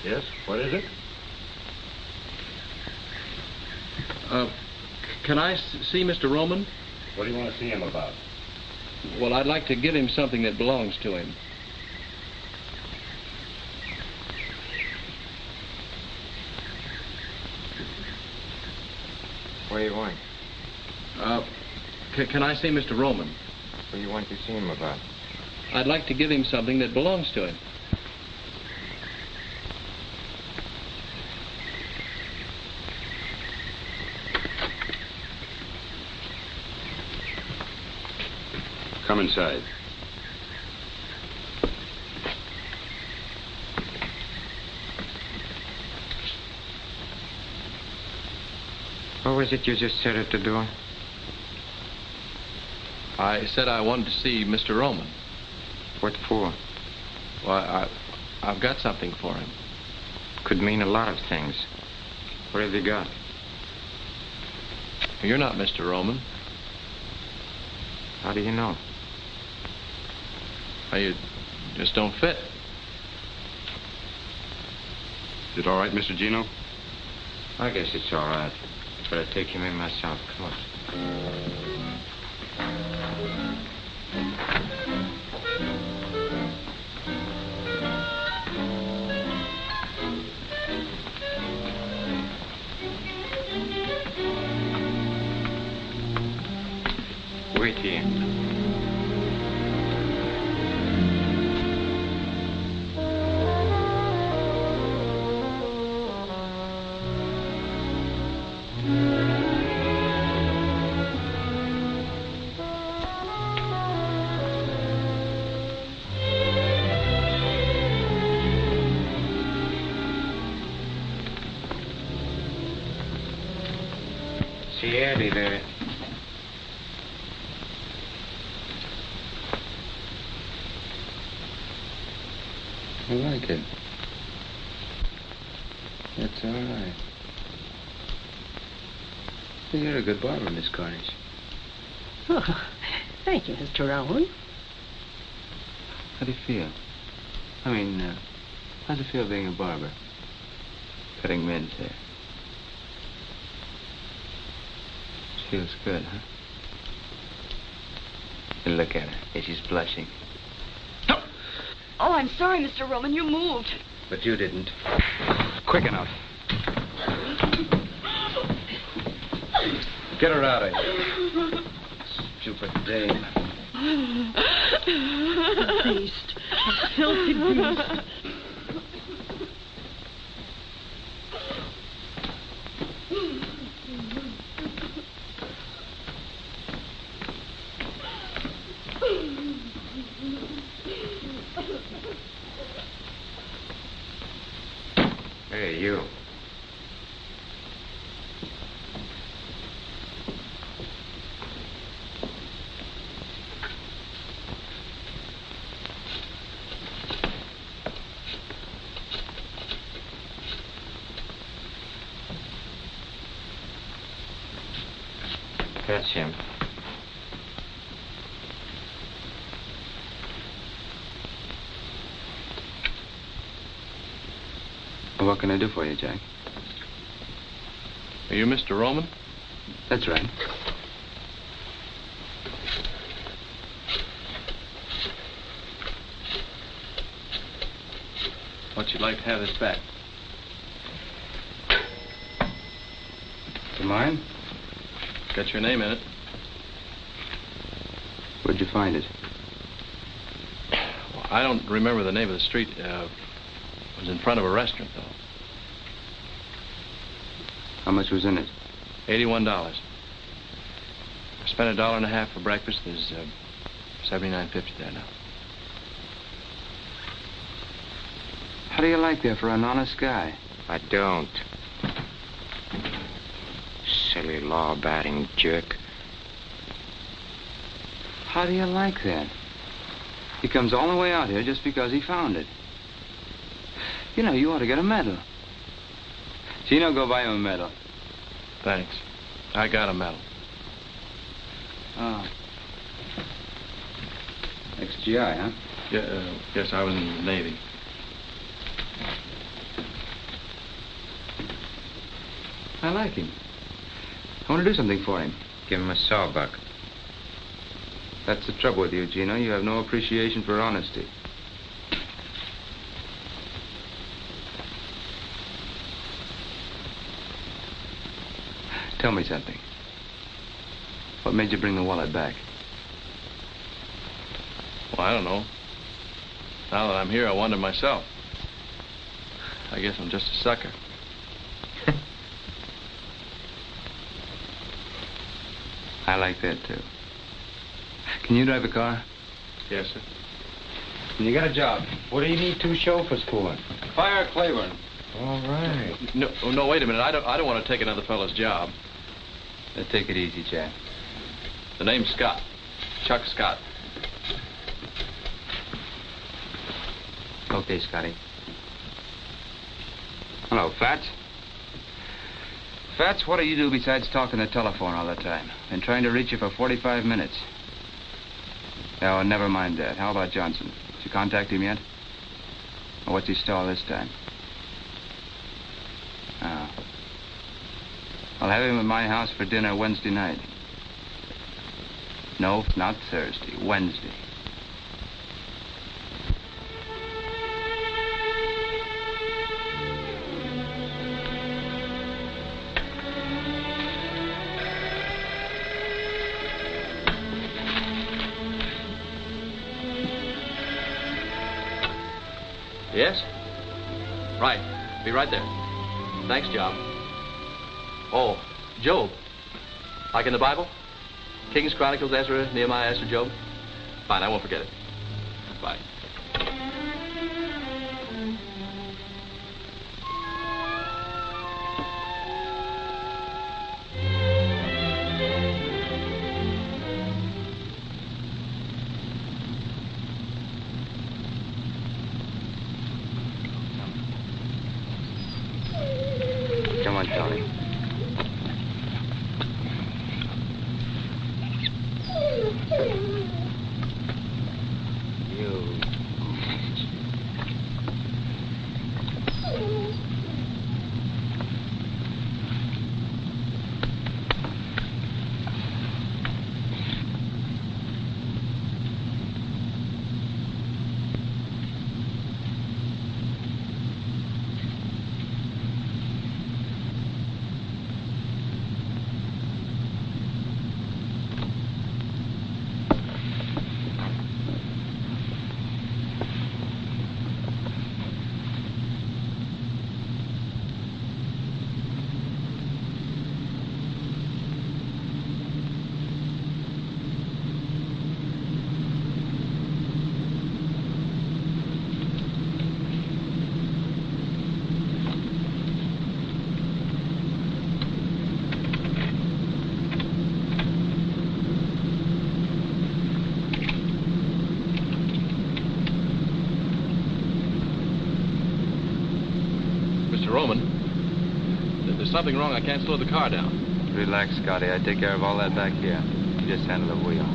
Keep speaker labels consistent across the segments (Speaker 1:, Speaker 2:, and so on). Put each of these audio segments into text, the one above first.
Speaker 1: Yes, what is it?
Speaker 2: Can I see Mr. Roman?
Speaker 1: What do you want to see him about?
Speaker 2: Well, I'd like to give him something that belongs to him.
Speaker 3: What do you want?
Speaker 2: Can I see Mr. Roman?
Speaker 3: What do you want to see him about?
Speaker 2: I'd like to give him something that belongs to him.
Speaker 1: Come inside.
Speaker 3: What was it you just said at the door?
Speaker 2: I said I wanted to see Mr. Roman.
Speaker 3: What for?
Speaker 2: Well, I've got something for him.
Speaker 3: Could mean a lot of things. What have you got?
Speaker 2: You're not Mr. Roman.
Speaker 3: How do you know?
Speaker 2: Well, you just don't fit.
Speaker 1: Is it all right, Mr. Gino?
Speaker 3: I guess it's all right. But I'll take him in myself. Come on. Wait here. See Eddie there.
Speaker 4: I like it. That's all right. You're a good barber, Miss Cornish.
Speaker 5: Oh, thank you, Mr. Rowan.
Speaker 4: How do you feel? I mean, how's it feel being a barber? Cutting men's hair. Feels good, huh? And look at her. Yeah, she's blushing.
Speaker 6: Oh, I'm sorry, Mr. Roman. You moved.
Speaker 4: But you didn't.
Speaker 2: Quick enough. Get her out of here.
Speaker 4: Stupid dame.
Speaker 5: Beast. A filthy beast.
Speaker 3: Hey, you. That's him.
Speaker 4: What can I do for you, Jack?
Speaker 2: Are you Mr. Roman?
Speaker 4: That's right.
Speaker 2: What'd you like to have this back?
Speaker 4: To mine?
Speaker 2: Got your name in it.
Speaker 4: Where'd you find it?
Speaker 2: Well, I don't remember the name of the street. It was in front of a restaurant, though.
Speaker 4: How much was in it?
Speaker 2: $81. I spent $1.50 for breakfast. There's $79.50 there now.
Speaker 4: How do you like that for an honest guy?
Speaker 3: I don't. Silly law-abiding jerk.
Speaker 4: How do you like that? He comes all the way out here just because he found it. You know, you ought to get a medal. Gino, go buy him a medal.
Speaker 2: Thanks. I got a medal.
Speaker 4: Oh. Ex-GI, huh?
Speaker 2: Yeah, yes, I was in the Navy.
Speaker 4: like him. I want to do something for him.
Speaker 3: Give him a sawbuck.
Speaker 4: That's the trouble with you, Gino. You have no appreciation for honesty. Tell me something. What made you bring the wallet back?
Speaker 2: Well, I don't know. Now that I'm here, I wonder myself. I guess I'm just a sucker.
Speaker 4: I like that, too. Can you drive a car?
Speaker 2: Yes, sir.
Speaker 4: And you got a job.
Speaker 3: What do you need 2 chauffeurs for?
Speaker 4: Fire Claiborne.
Speaker 3: All right.
Speaker 2: No, wait a minute. I don't want to take another fellow's job.
Speaker 4: Take it easy, Jack.
Speaker 2: The name's Scott. Chuck Scott.
Speaker 4: Okay, Scotty. Hello, Fats. Fats, what do you do besides talking the telephone all the time? Been trying to reach you for 45 minutes. Oh, never mind that. How about Johnson? Did you contact him yet? Or what's he stall this time? Oh. I'll have him at my house for dinner Wednesday night. No, not Thursday. Wednesday.
Speaker 2: Yes? Right. Be right there. Thanks, John. Oh, Job. Like in the Bible? Kings, Chronicles, Ezra, Nehemiah, Esther, Job? Fine, I won't forget it. Bye.
Speaker 4: Come on, Tony. You.
Speaker 2: Roman, there's something wrong. I can't slow the car down.
Speaker 4: Relax, Scotty. I take care of all that back here. You just handle the wheel.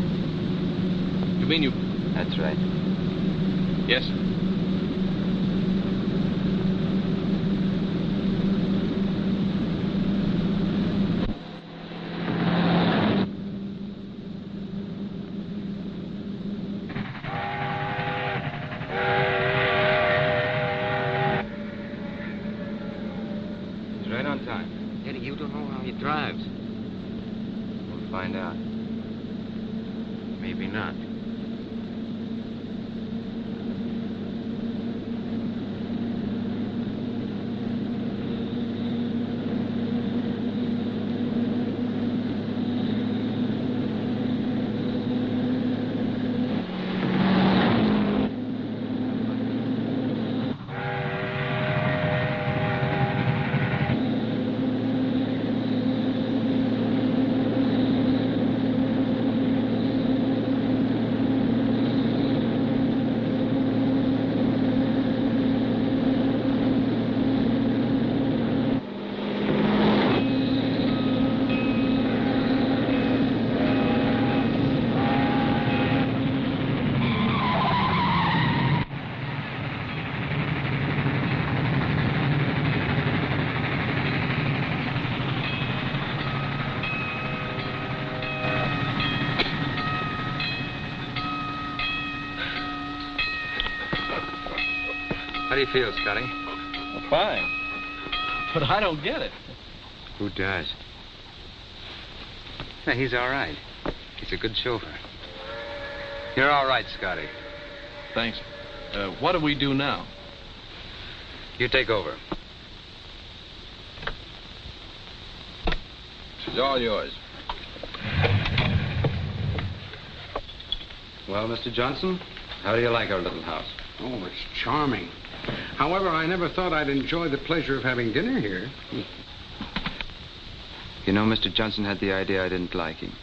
Speaker 2: You mean you...
Speaker 4: That's right.
Speaker 2: Yes, sir.
Speaker 3: Find out. Maybe not.
Speaker 4: do you feel, Scotty?
Speaker 2: Well, fine. But I don't get it.
Speaker 4: Who does? Yeah, he's all right. He's a good chauffeur. You're all right, Scotty.
Speaker 2: Thanks. What do we do now?
Speaker 4: You take over.
Speaker 2: She's all yours.
Speaker 4: Well, Mr. Johnson, how do you like our little house?
Speaker 7: Oh, it's charming. However, I never thought I'd enjoy the pleasure of having dinner here.
Speaker 4: You know, Mr. Johnson had the idea I didn't like him.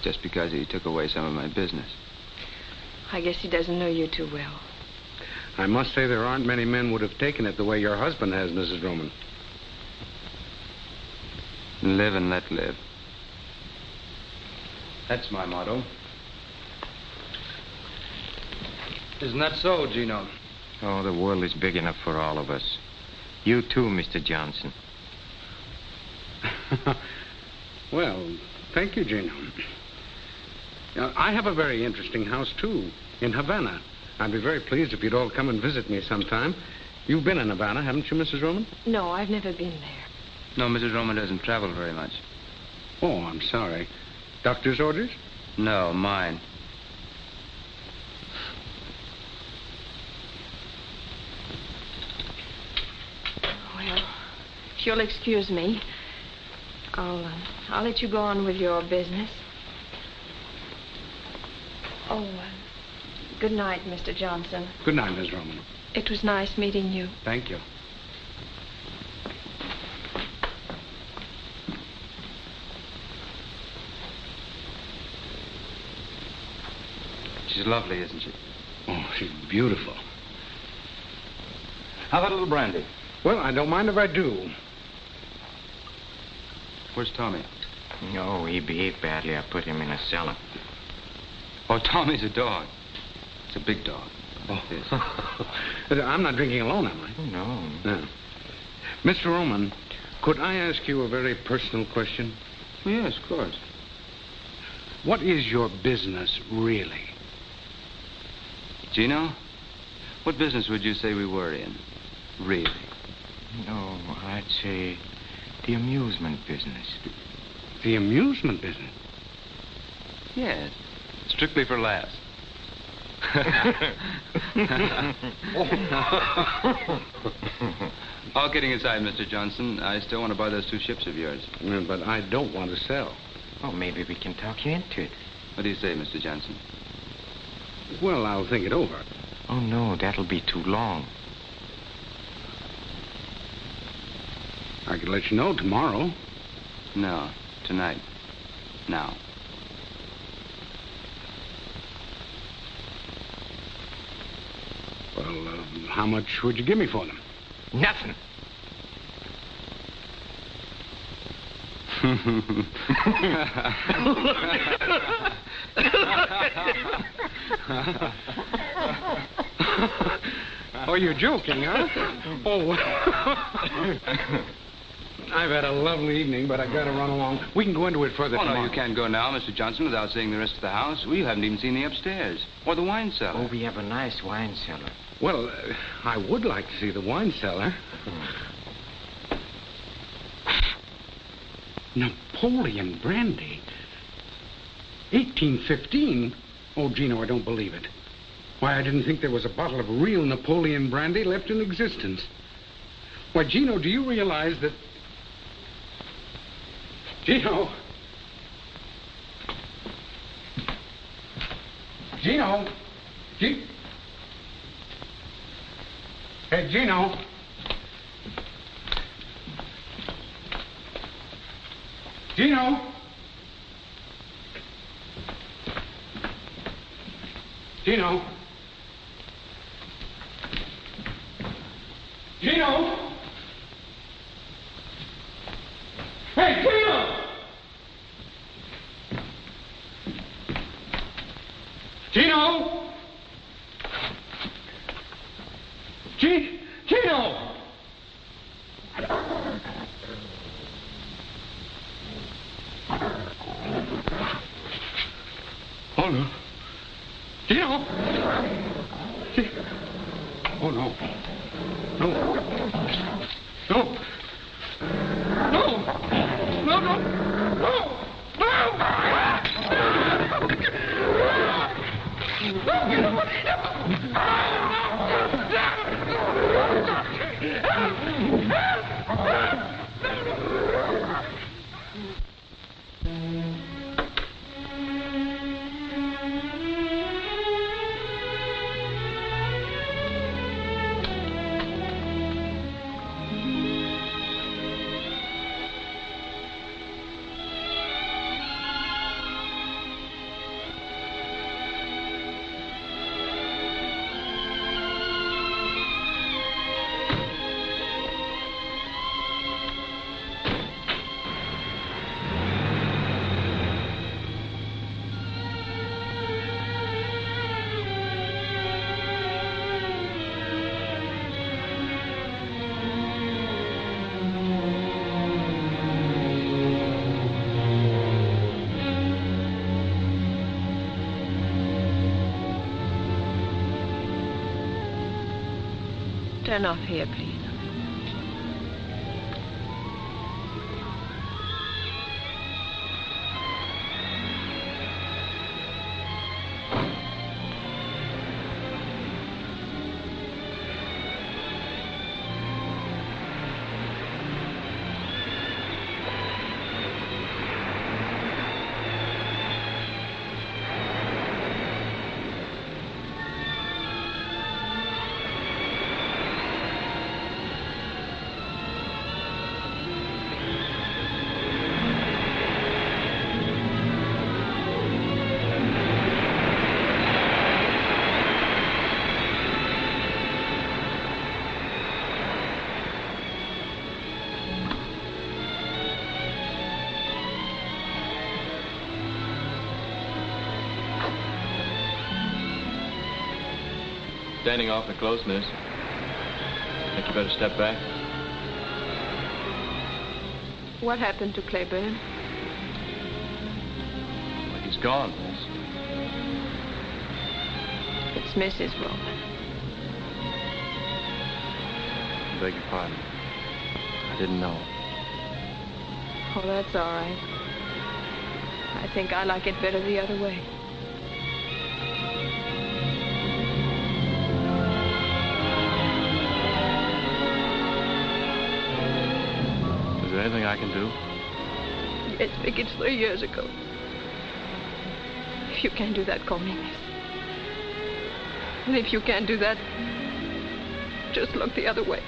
Speaker 4: Just because he took away some of my business.
Speaker 6: I guess he doesn't know you too well.
Speaker 7: I must say there aren't many men would have taken it the way your husband has, Mrs. Roman.
Speaker 4: Live and let live. That's my motto. Isn't that so, Gino?
Speaker 3: Oh, the world is big enough for all of us. You too, Mr. Johnson.
Speaker 7: Well, thank you, Gino. I have a very interesting house, too, in Havana. I'd be very pleased if you'd all come and visit me sometime. You've been in Havana, haven't you, Mrs. Roman?
Speaker 6: No, I've never been there.
Speaker 4: No, Mrs. Roman doesn't travel very much.
Speaker 7: Oh, I'm sorry. Doctor's orders?
Speaker 4: No, mine.
Speaker 6: Well, if you'll excuse me, I'll let you go on with your business. Oh, good night, Mr. Johnson.
Speaker 7: Good night, Miss Roman.
Speaker 6: It was nice meeting you.
Speaker 7: Thank you.
Speaker 4: She's lovely, isn't she?
Speaker 7: Oh, she's beautiful.
Speaker 4: How about a little brandy?
Speaker 7: Well, I don't mind if I do.
Speaker 4: Where's Tommy?
Speaker 3: No, he behaved badly. I put him in a cellar.
Speaker 4: Oh, Tommy's a dog. It's a big dog.
Speaker 7: Oh. Yes. I'm not drinking alone, am I?
Speaker 3: No.
Speaker 7: No. Mr. Roman, could I ask you a very personal question?
Speaker 4: Oh, yes, of course.
Speaker 7: What is your business, really?
Speaker 4: Gino, what business would you say we were in? Really?
Speaker 3: No, I'd say the amusement business.
Speaker 7: The amusement business?
Speaker 4: Yes. Strictly for laughs. All kidding aside, Mr. Johnson, I still want to buy those 2 ships of yours.
Speaker 7: But I don't want to sell.
Speaker 3: Oh, maybe we can talk you into it.
Speaker 4: What do you say, Mr. Johnson?
Speaker 7: Well, I'll think it over.
Speaker 3: Oh, no, that'll be too long.
Speaker 7: I could let you know tomorrow.
Speaker 4: No, tonight. Now.
Speaker 7: Well, how much would you give me for them?
Speaker 3: Nothing.
Speaker 7: Oh, you're joking, huh? Oh. I've had a lovely evening, but I've got to run along. We can go into it further tomorrow.
Speaker 4: No, you can't go now, Mr. Johnson, without seeing the rest of the house. We haven't even seen the upstairs. Or the wine cellar.
Speaker 3: Oh, we have a nice wine cellar.
Speaker 7: Well, I would like to see the wine cellar. Napoleon brandy? 1815? Oh, Gino, I don't believe it. Why, I didn't think there was a bottle of real Napoleon brandy left in existence. Why, Gino, do you realize that... Gino! Gino! Hey, Gino! Gino! Gino! Gino! Hey, Gino! Gino! Gino! Oh, no. Gino! Oh, no. No. No. No. No, no.
Speaker 6: Turn off here, please.
Speaker 2: Standing awfully close, miss. Think you better step back?
Speaker 6: What happened to Claiborne?
Speaker 2: Well, he's gone, miss.
Speaker 6: It's Mrs. Roman.
Speaker 2: I beg your pardon. I didn't know.
Speaker 6: Oh, that's all right. I think I like it better the other way.
Speaker 2: Is there anything I can do?
Speaker 6: Yes, Vic, it's 3 years ago. If you can't do that, call me miss. And if you can't do that, just look the other way.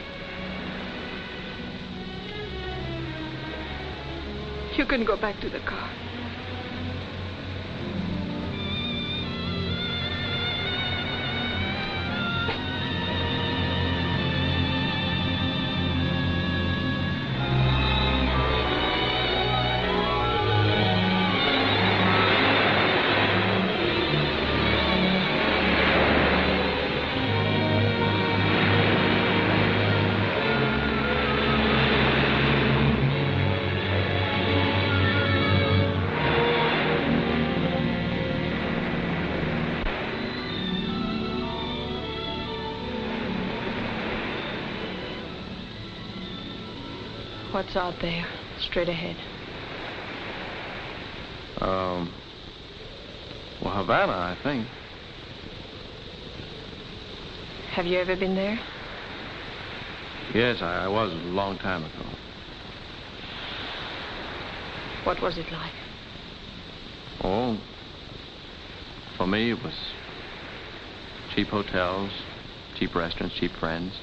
Speaker 6: You can go back to the car. What's out there, straight ahead?
Speaker 2: Well, Havana, I think.
Speaker 6: Have you ever been there?
Speaker 2: Yes, I was a long time ago.
Speaker 6: What was it like?
Speaker 2: Oh, for me, it was cheap hotels, cheap restaurants, cheap friends.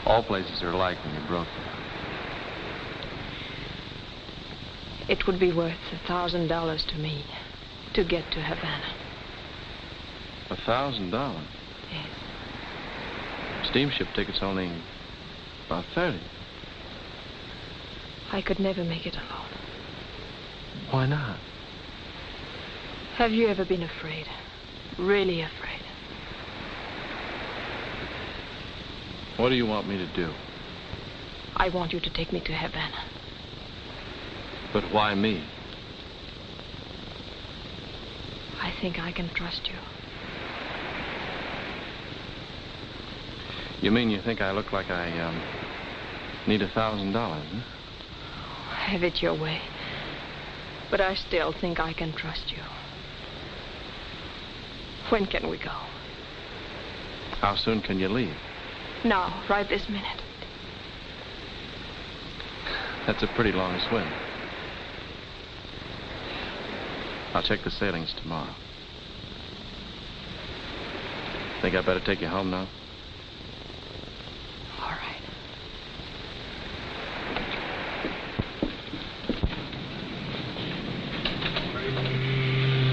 Speaker 2: All places are alike when you're broke.
Speaker 6: It would be worth $1,000 to me to get to Havana.
Speaker 2: $1,000?
Speaker 6: Yes.
Speaker 2: Steamship tickets only about 30.
Speaker 6: I could never make it alone.
Speaker 2: Why not?
Speaker 6: Have you ever been afraid? Really afraid?
Speaker 2: What do you want me to do?
Speaker 6: I want you to take me to Havana.
Speaker 2: But why me?
Speaker 6: I think I can trust you.
Speaker 2: You mean you think I look like I, need $1,000, huh?
Speaker 6: Have it your way. But I still think I can trust you. When can we go?
Speaker 2: How soon can you leave?
Speaker 6: Now, right this minute.
Speaker 2: That's a pretty long swim. I'll check the sailings tomorrow. Think I better take you home now?
Speaker 6: All right.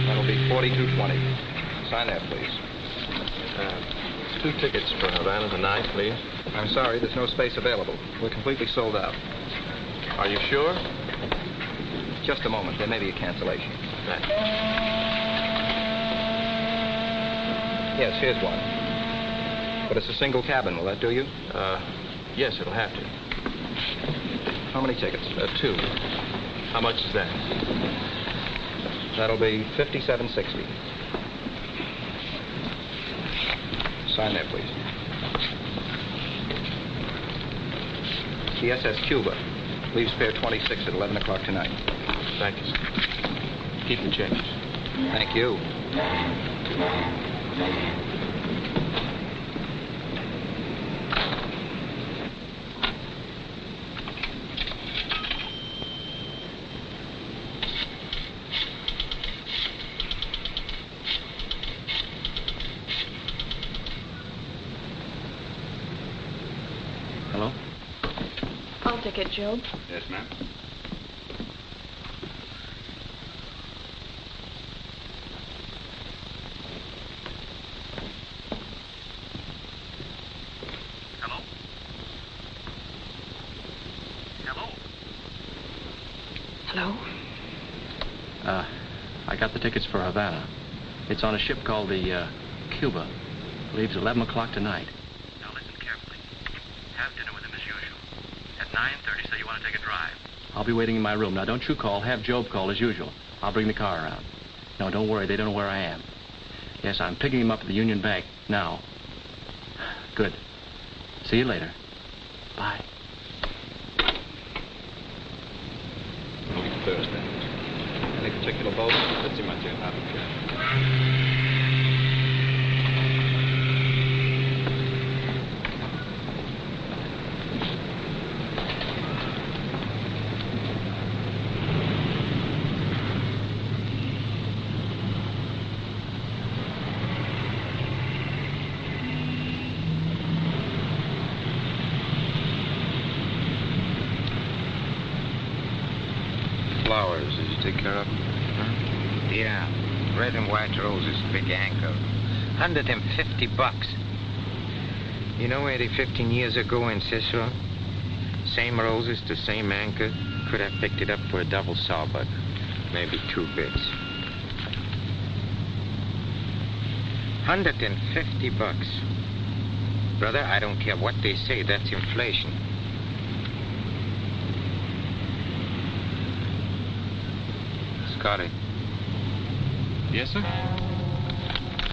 Speaker 2: That'll be 4220. Sign there, please. 2 tickets for Havana tonight, please. I'm sorry, there's no space available. We're completely sold out. Are you sure? Just a moment. There may be a cancellation. Right. Yes, here's one. But it's a single cabin. Will that do you? Yes, it'll have to. How many tickets? 2. How much is that? That'll be $57.60. Sign there, please. The SS Cuba. Leaves pier 26 at 11 o'clock tonight. Thank you, sir. Keep the change. Thank you. Hello?
Speaker 6: I'll take it, Job.
Speaker 1: Yes, ma'am.
Speaker 2: Hello? Hello?
Speaker 6: Hello?
Speaker 2: I got the tickets for Havana. It's on a ship called the, Cuba. Leaves 11 o'clock tonight. Now listen carefully. Have dinner with him as usual. At 9:30, say you want to take a drive. I'll be waiting in my room. Now, don't you call. Have Job call as usual. I'll bring the car around. No, don't worry. They don't know where I am. Yes, I'm picking him up at the Union Bank now. Good. See you later. Bye. Thursday. Any particular boat? Let's see my turn.
Speaker 3: Flowers, did you take care of them? Huh? Yeah. Red and white roses, big anchor. $150. You know, Eddie, 15 years ago in Cicero, same roses, the same anchor, could have picked it up for a double sawbuck. Maybe 2 bits. $150. Brother, I don't care what they say, that's inflation. Scotty.
Speaker 2: Yes, sir?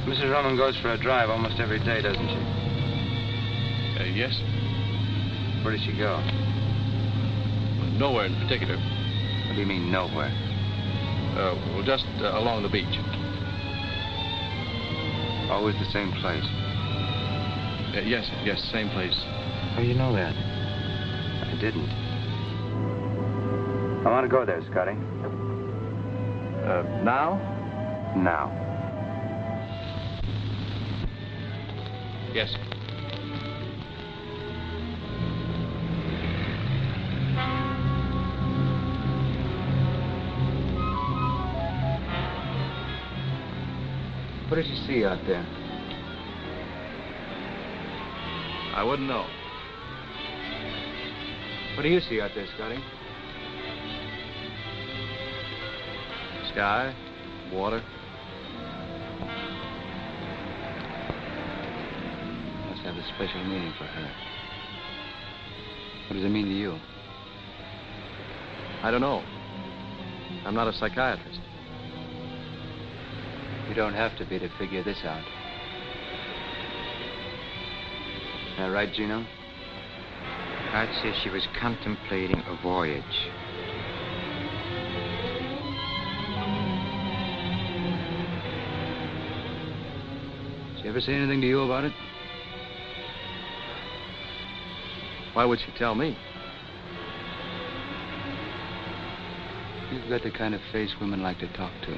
Speaker 4: Mrs. Roman goes for a drive almost every day, doesn't she?
Speaker 2: Yes.
Speaker 4: Where does she go?
Speaker 2: Nowhere in particular.
Speaker 4: What do you mean, nowhere?
Speaker 2: Well, just along the beach.
Speaker 4: Always the same place.
Speaker 2: Yes, same place.
Speaker 3: How do you know that?
Speaker 4: I didn't. I want to go there, Scotty.
Speaker 2: Now?
Speaker 4: Now.
Speaker 2: Yes.
Speaker 4: What did you see out there?
Speaker 2: I wouldn't know.
Speaker 4: What do you see out there, Scotty?
Speaker 2: Sky, water.
Speaker 4: Must have a special meaning for her. What does it mean to you?
Speaker 2: I don't know. I'm not a psychiatrist.
Speaker 4: You don't have to be to figure this out. That right, Gino?
Speaker 3: I'd say she was contemplating a voyage.
Speaker 4: Did she ever say anything to you about it?
Speaker 2: Why would she tell me?
Speaker 4: You've got the kind of face women like to talk to.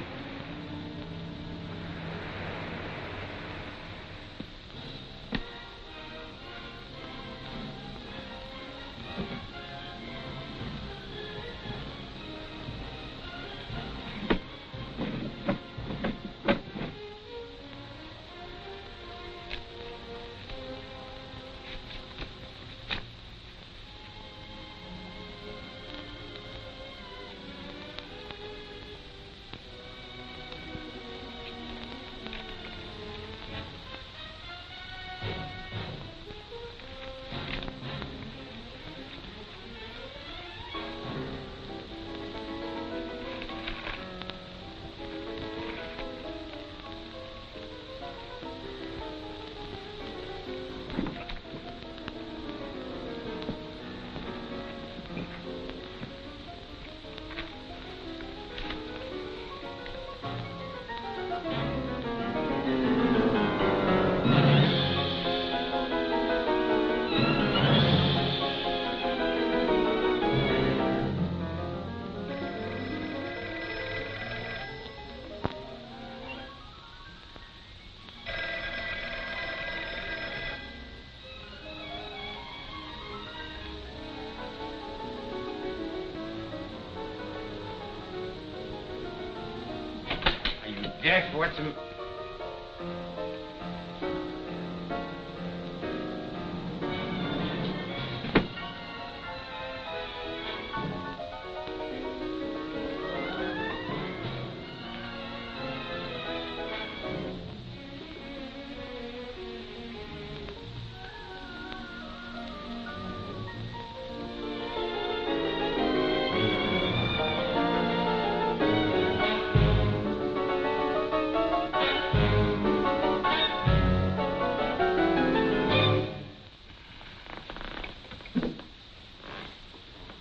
Speaker 3: Jeff, what's the...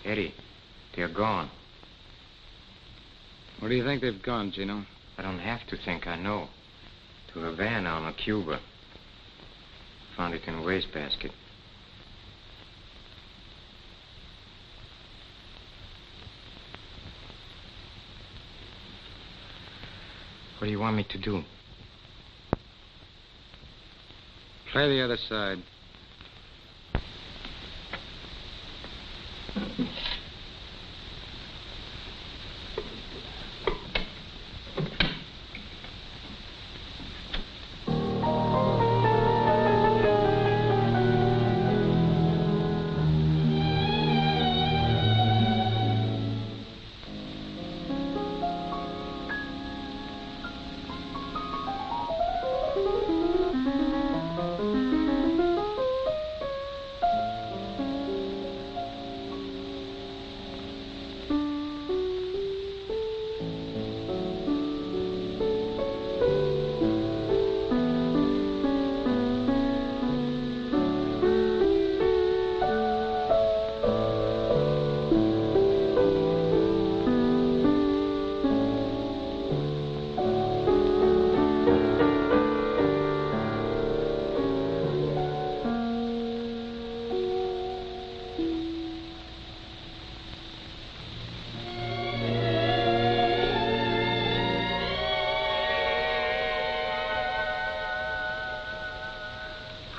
Speaker 3: Eddie, they're gone.
Speaker 4: Where do you think they've gone, Gino?
Speaker 3: I don't have to think, I know. To Havana on a Cuba. Found it in a wastebasket. What do you want me to do?
Speaker 4: Play the other side.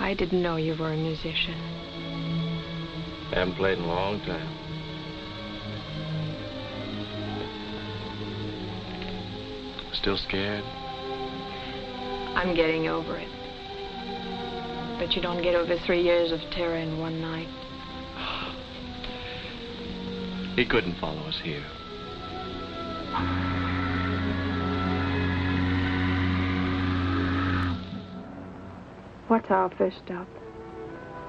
Speaker 6: I didn't know you were a musician.
Speaker 2: Haven't played in a long time. Still scared?
Speaker 6: I'm getting over it. But you don't get over 3 years of terror in one night.
Speaker 2: He couldn't follow us here.
Speaker 6: What's our first stop?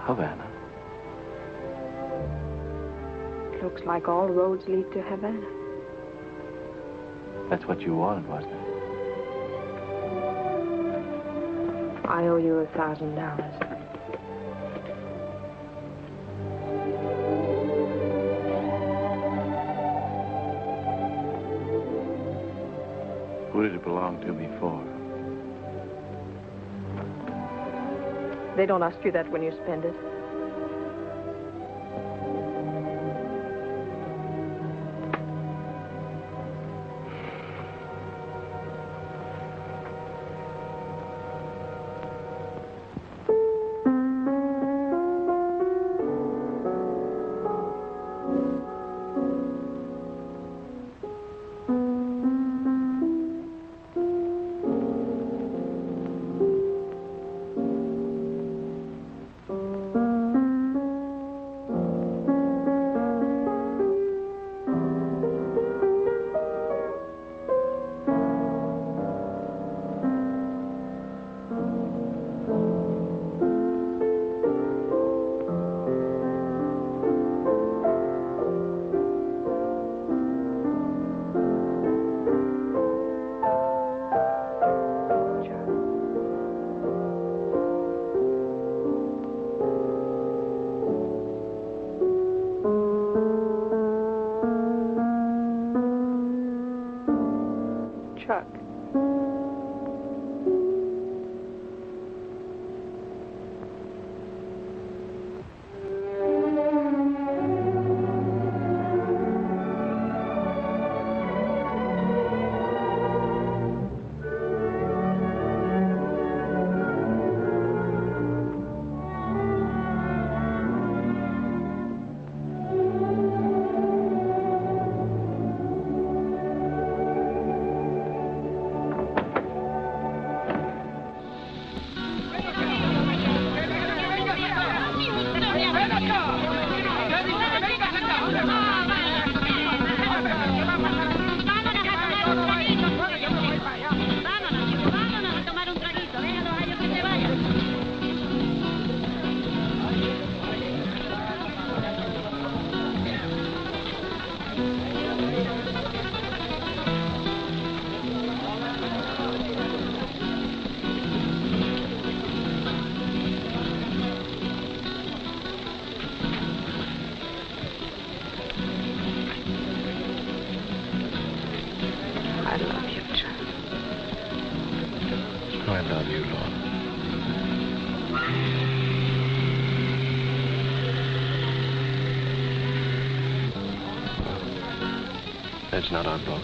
Speaker 2: Havana.
Speaker 6: Looks like all roads lead to Havana.
Speaker 2: That's what you wanted, wasn't it?
Speaker 6: I owe you $1,000.
Speaker 8: Who did it belong to before?
Speaker 6: They don't ask you that when you spend it. Chuck. I love you, Chuck.
Speaker 8: I love you, Laura. That's not our boat.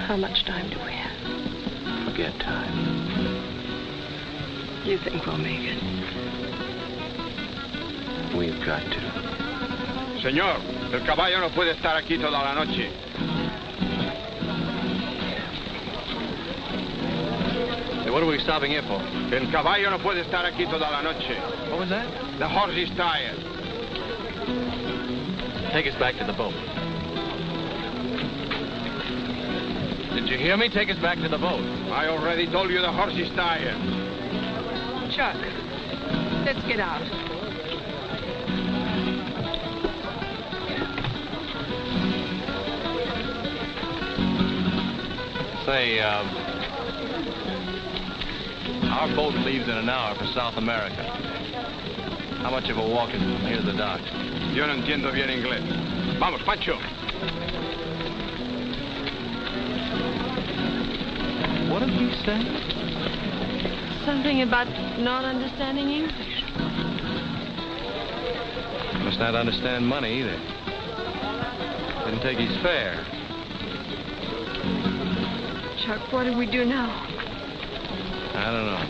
Speaker 6: How much time do we have?
Speaker 8: Forget time.
Speaker 6: You think we'll make it?
Speaker 8: We've got to.
Speaker 1: Señor, el caballo no puede estar aquí toda la noche.
Speaker 2: Hey, what are we stopping here for?
Speaker 1: El caballo no puede estar aquí toda la noche.
Speaker 2: What was that?
Speaker 1: The horse is tired.
Speaker 2: Take us back to the boat. Did you hear me? Take us back to the boat.
Speaker 1: I already told you the horse is tired.
Speaker 6: Chuck, let's get out.
Speaker 2: Say, our boat leaves in an hour for South America. How much of a walk is it from here to the dock?
Speaker 1: Yo no entiendo bien inglés. Vamos, Pancho.
Speaker 2: What did he say?
Speaker 6: Something about not understanding English.
Speaker 2: Must not understand money either. Didn't take his fare.
Speaker 6: Chuck, what do we do now?
Speaker 2: I don't know.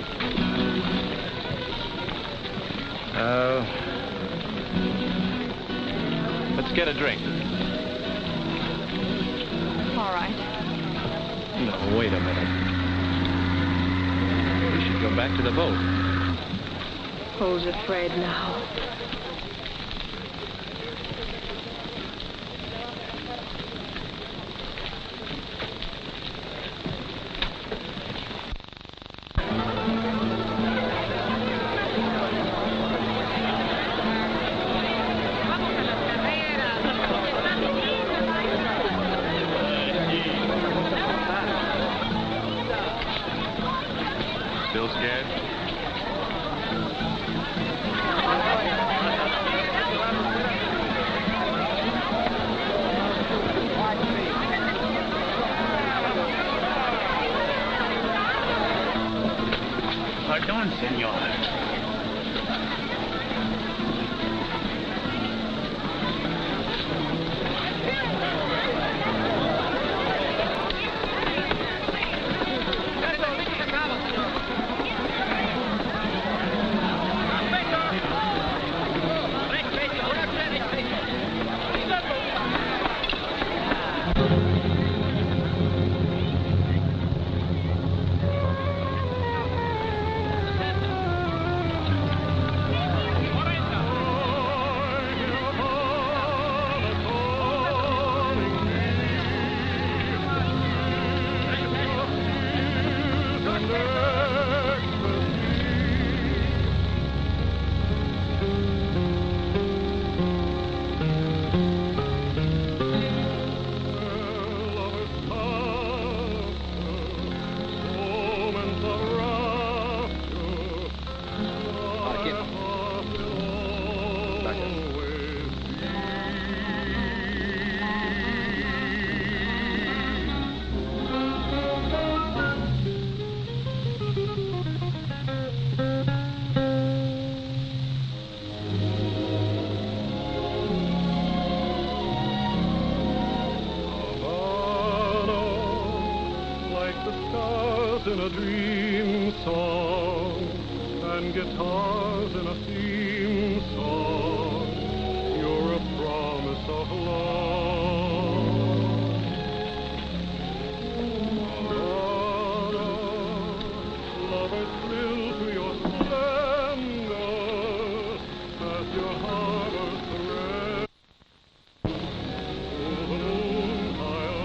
Speaker 2: Let's get a drink.
Speaker 6: All right.
Speaker 2: No, wait a minute. We should go back to the boat.
Speaker 6: Who's afraid now?
Speaker 2: Still scared?
Speaker 9: Pardon, senor.
Speaker 10: In a dream song and guitars in a theme song, you're a promise of love. Lovers thrill to your splendor as your harbors thread through the moon high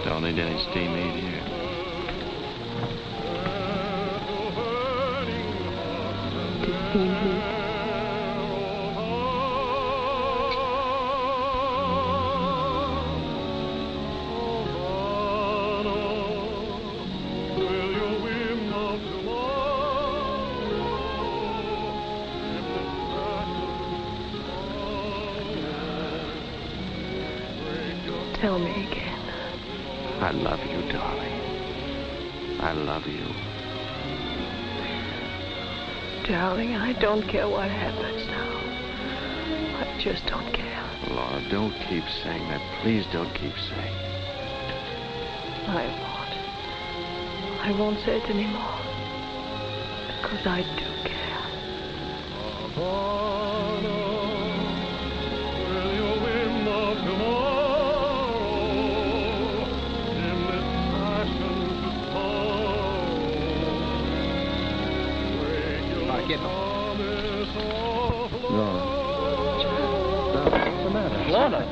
Speaker 8: Don't need any steam heat here.
Speaker 6: Steam heat. Tell me again.
Speaker 8: I love you, darling. I love you.
Speaker 6: Darling, I don't care what happens now. I just don't care.
Speaker 8: Laura, don't keep saying that. Please don't keep saying it.
Speaker 6: I won't. I won't say it anymore. Because I do care.
Speaker 7: Quieto.
Speaker 9: Laura.
Speaker 7: What's the matter?
Speaker 9: Laura.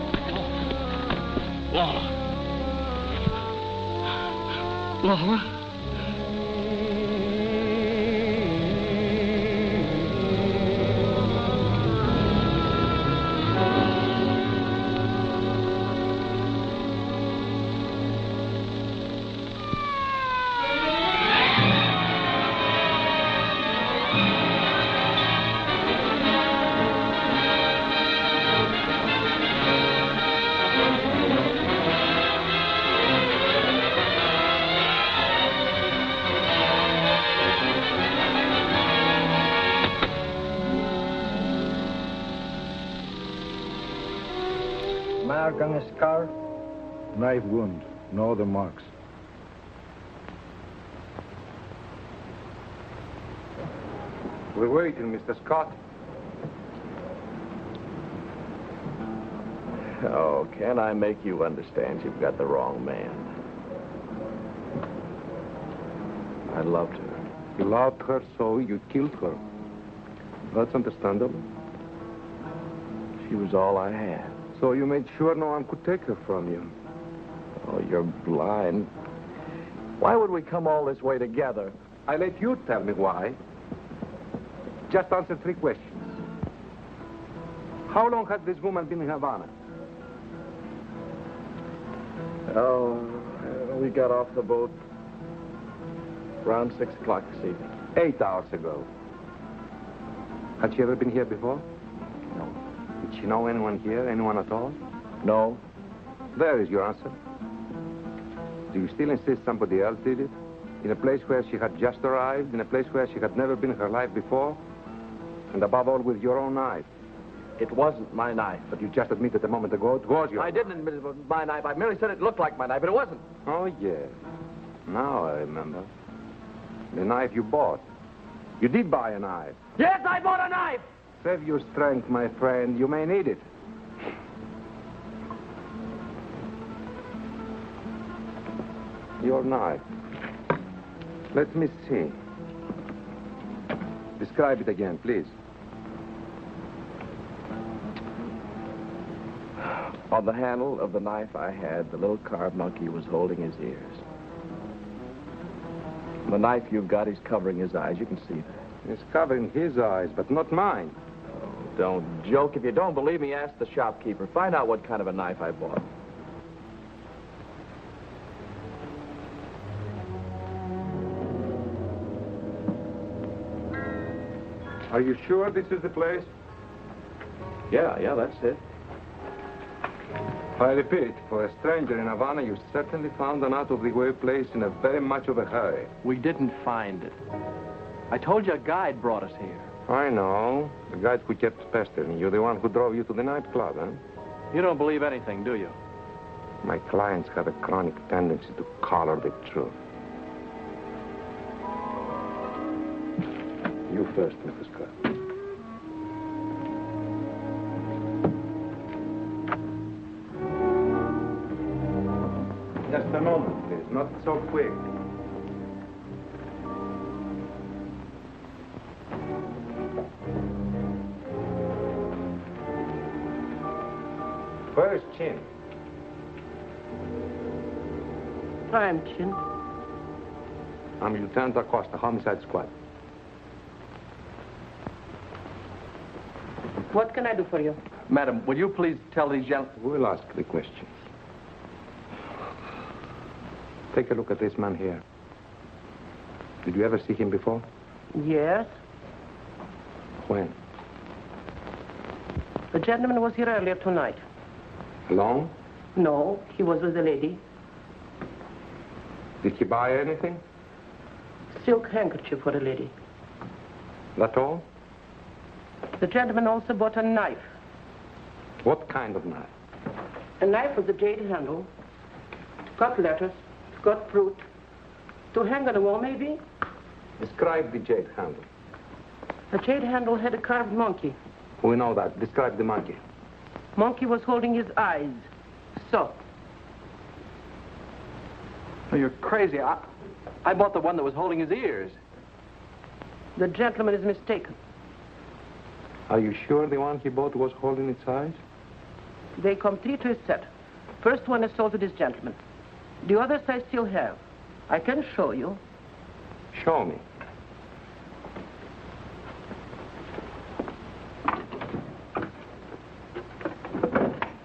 Speaker 9: Laura. Laura.
Speaker 11: Mark on his scar? Knife wound, no other marks. We're waiting, Mr. Scott.
Speaker 8: Oh, can I make you understand you've got the wrong man? I loved her.
Speaker 11: You loved her, so you killed her. That's understandable.
Speaker 8: She was all I had.
Speaker 11: So you made sure no one could take her from you.
Speaker 8: Oh, you're blind. Why would we come all this way together?
Speaker 11: I let you tell me why. Just answer 3 questions. How long had this woman been in Havana?
Speaker 8: Oh, we got off the boat around 6 o'clock this evening.
Speaker 11: 8 hours ago. Had she ever been here before?
Speaker 8: No.
Speaker 11: Did she know anyone here, anyone at all?
Speaker 8: No.
Speaker 11: There is your answer. Do you still insist somebody else did it? In a place where she had just arrived, in a place where she had never been in her life before? And above all, with your own knife.
Speaker 8: It wasn't my knife.
Speaker 11: But you just admitted a moment ago it was your
Speaker 8: I didn't admit it was my knife. I merely said it looked like my knife, but it wasn't.
Speaker 11: Oh, yes. Now I remember. The knife you bought. You did buy a knife.
Speaker 8: Yes, I bought a knife!
Speaker 11: Save your strength, my friend. You may need it. Your knife. Let me see. Describe it again, please.
Speaker 8: On the handle of the knife I had, the little carved monkey was holding his ears. The knife you've got, he's covering his eyes. You can see that.
Speaker 11: He's covering his eyes, but not mine.
Speaker 8: Oh, don't joke. If you don't believe me, ask the shopkeeper. Find out what kind of a knife I bought.
Speaker 11: Are you sure this is the place?
Speaker 8: Yeah, that's it.
Speaker 11: I repeat, for a stranger in Havana, you certainly found an out-of-the-way place in a very much of a hurry.
Speaker 8: We didn't find it. I told you a guide brought us here.
Speaker 11: I know. The guide who kept pestering you, the one who drove you to the nightclub, huh?
Speaker 8: You don't believe anything, do you?
Speaker 11: My clients have a chronic tendency to color the truth. You first, Mr. Scott. Just a moment, please. Not so quick. Where is Chin?
Speaker 5: I'm Chin.
Speaker 11: I'm Lieutenant Acosta, Homicide Squad.
Speaker 5: What can I do for you?
Speaker 8: Madam, will you please tell these gentlemen...
Speaker 11: We'll ask the questions. Take a look at this man here. Did you ever see him before?
Speaker 5: Yes.
Speaker 11: When?
Speaker 5: The gentleman was here earlier tonight.
Speaker 11: Alone?
Speaker 5: No, he was with a lady.
Speaker 11: Did he buy anything?
Speaker 5: Silk handkerchief for a lady.
Speaker 11: That all?
Speaker 5: The gentleman also bought a knife.
Speaker 11: What kind of knife?
Speaker 5: A knife with a jade handle. Cut letters. Cut fruit. To hang on the wall, maybe?
Speaker 11: Describe the jade handle.
Speaker 5: The jade handle had a carved monkey.
Speaker 11: We know that. Describe the monkey.
Speaker 5: Monkey was holding his eyes. So.
Speaker 8: Oh, you're crazy. I bought the one that was holding his ears.
Speaker 5: The gentleman is mistaken.
Speaker 11: Are you sure the one he bought was holding its eyes?
Speaker 5: They come 3 to a set. First one is sold to this gentleman. The others I still have. I can show you.
Speaker 11: Show me.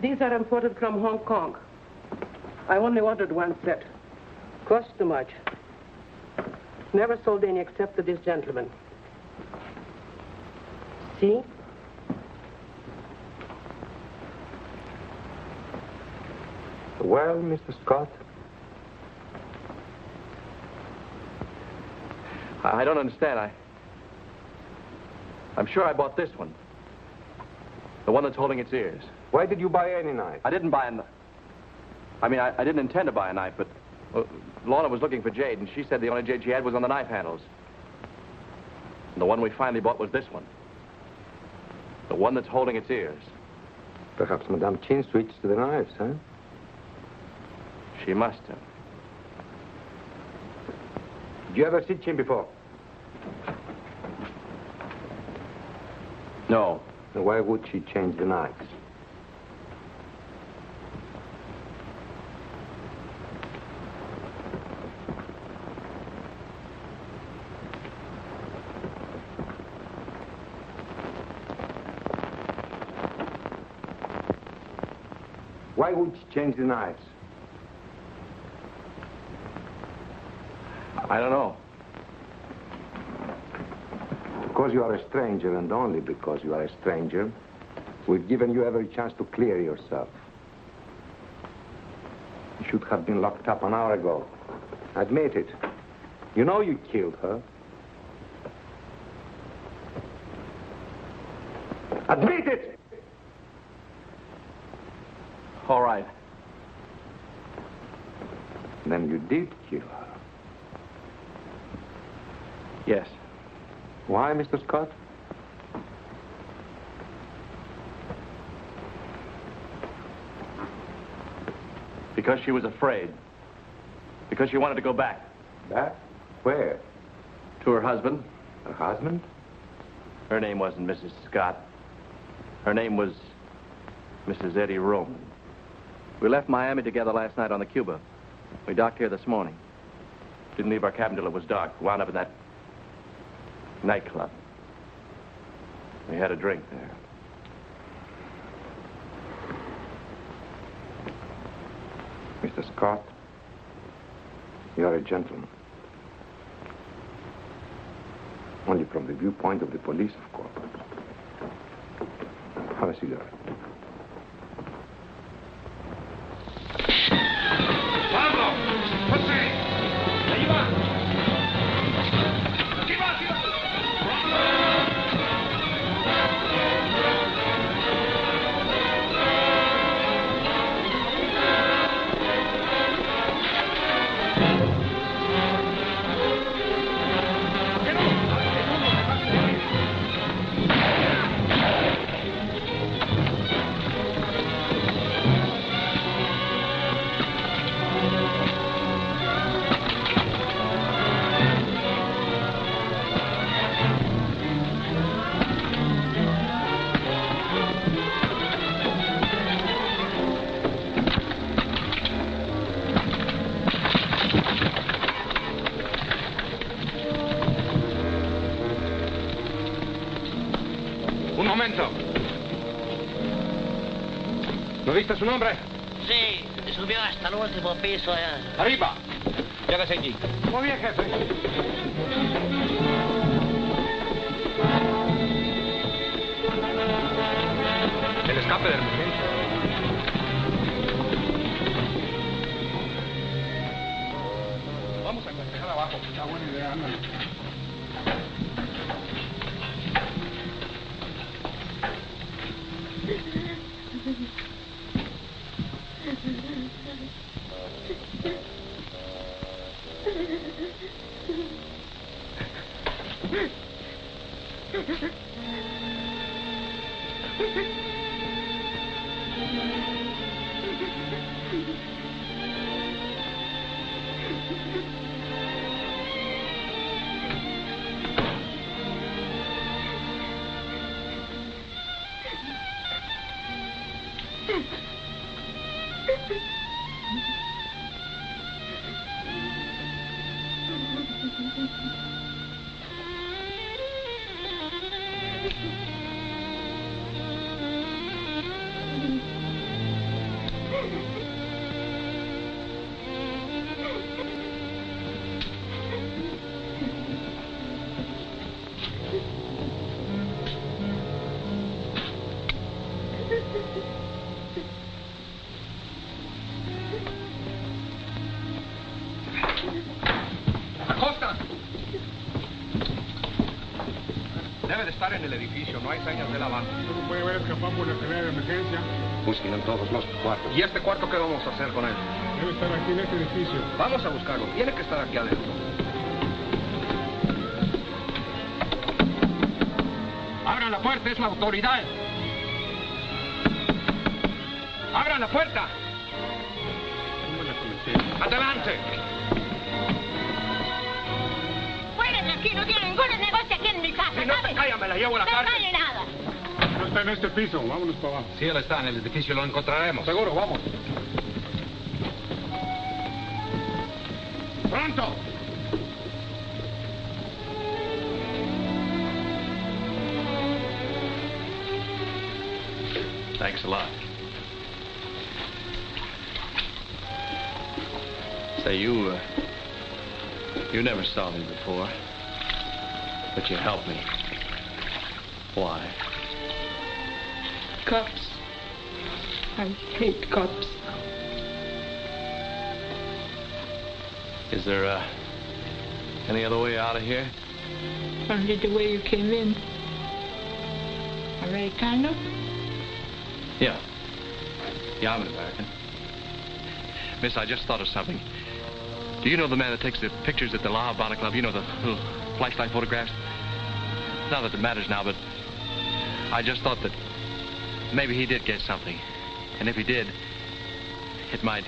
Speaker 5: These are imported from Hong Kong. I only ordered one set. Cost too much. Never sold any except to this gentleman. See?
Speaker 11: Well, Mr. Scott?
Speaker 8: I don't understand. I'm sure I bought this one. The one that's holding its ears.
Speaker 11: Why did you buy any knife?
Speaker 8: I didn't buy a knife. I mean, I didn't intend to buy a knife, but Lorna was looking for jade, and she said the only jade she had was on the knife handles. And the one we finally bought was this one. The one that's holding its ears.
Speaker 11: Perhaps Madame Chin switched to the knives, huh?
Speaker 8: She must have.
Speaker 11: Did you ever see Chin before?
Speaker 8: No.
Speaker 11: Then why would she change the knives? Why would she change the knives?
Speaker 8: I don't know.
Speaker 11: Because you are a stranger, and only because you are a stranger, we've given you every chance to clear yourself. You should have been locked up an hour ago. Admit it. You know you killed her. Admit it!
Speaker 8: All right.
Speaker 11: Then you did kill her.
Speaker 8: Yes.
Speaker 11: Why, Mr. Scott?
Speaker 8: Because she was afraid. Because she wanted to go back.
Speaker 11: Back? Where?
Speaker 8: To her husband.
Speaker 11: Her husband?
Speaker 8: Her name wasn't Mrs. Scott. Her name was Mrs. Eddie Roman. We left Miami together last night on the Cuba. We docked here this morning. Didn't leave our cabin till it was dark. Wound up in that nightclub. We had a drink there.
Speaker 11: Mr. Scott, you're a gentleman. Only from the viewpoint of the police, of course. Have a cigarette.
Speaker 10: Pablo! José! Ahí va! ¡Aquí va, aquí va!
Speaker 11: Un momento. ¿No viste su nombre?
Speaker 12: Sí, subió hasta el último piso allá.
Speaker 11: Arriba. Quédese allí. Muy bien, jefe. El escape de emergencia. Vamos a cotejar abajo. Está buena idea, ándale.
Speaker 7: Debe de estar en el edificio, no hay señas de la banda.
Speaker 10: Solo puede haber escapado por la escalera de emergencia.
Speaker 11: Busquen en todos los cuartos.
Speaker 7: ¿Y este cuarto qué vamos a hacer con él?
Speaker 10: Debe estar aquí en este edificio.
Speaker 7: Vamos a buscarlo. Tiene que estar aquí adentro. ¡Abran la puerta! ¡Es la autoridad! ¡Abran la puerta! ¡Adelante!
Speaker 13: Fuera de aquí, no tiene ningún negocio aquí en mi casa.
Speaker 7: Si no te callas, me la llevo a la cárcel.
Speaker 13: No vale nada.
Speaker 10: No está en este piso. Vámonos para abajo.
Speaker 11: Si él está en el edificio, lo encontraremos.
Speaker 7: Seguro, vamos.
Speaker 10: ¡Pronto!
Speaker 8: Thanks a lot. Say, you never saw me before, but you helped me. Why?
Speaker 6: Cops. I hate cops.
Speaker 2: Is there, any other way out of here?
Speaker 14: Only the way you came in. Americano?
Speaker 2: Yeah. Yeah, I'm an American. Miss, I just thought of something. Do you know the man that takes the pictures at the La Habana Club? You know, the little flashlight photographs? Not that it matters now, but I just thought that maybe he did get something. And if he did, it might...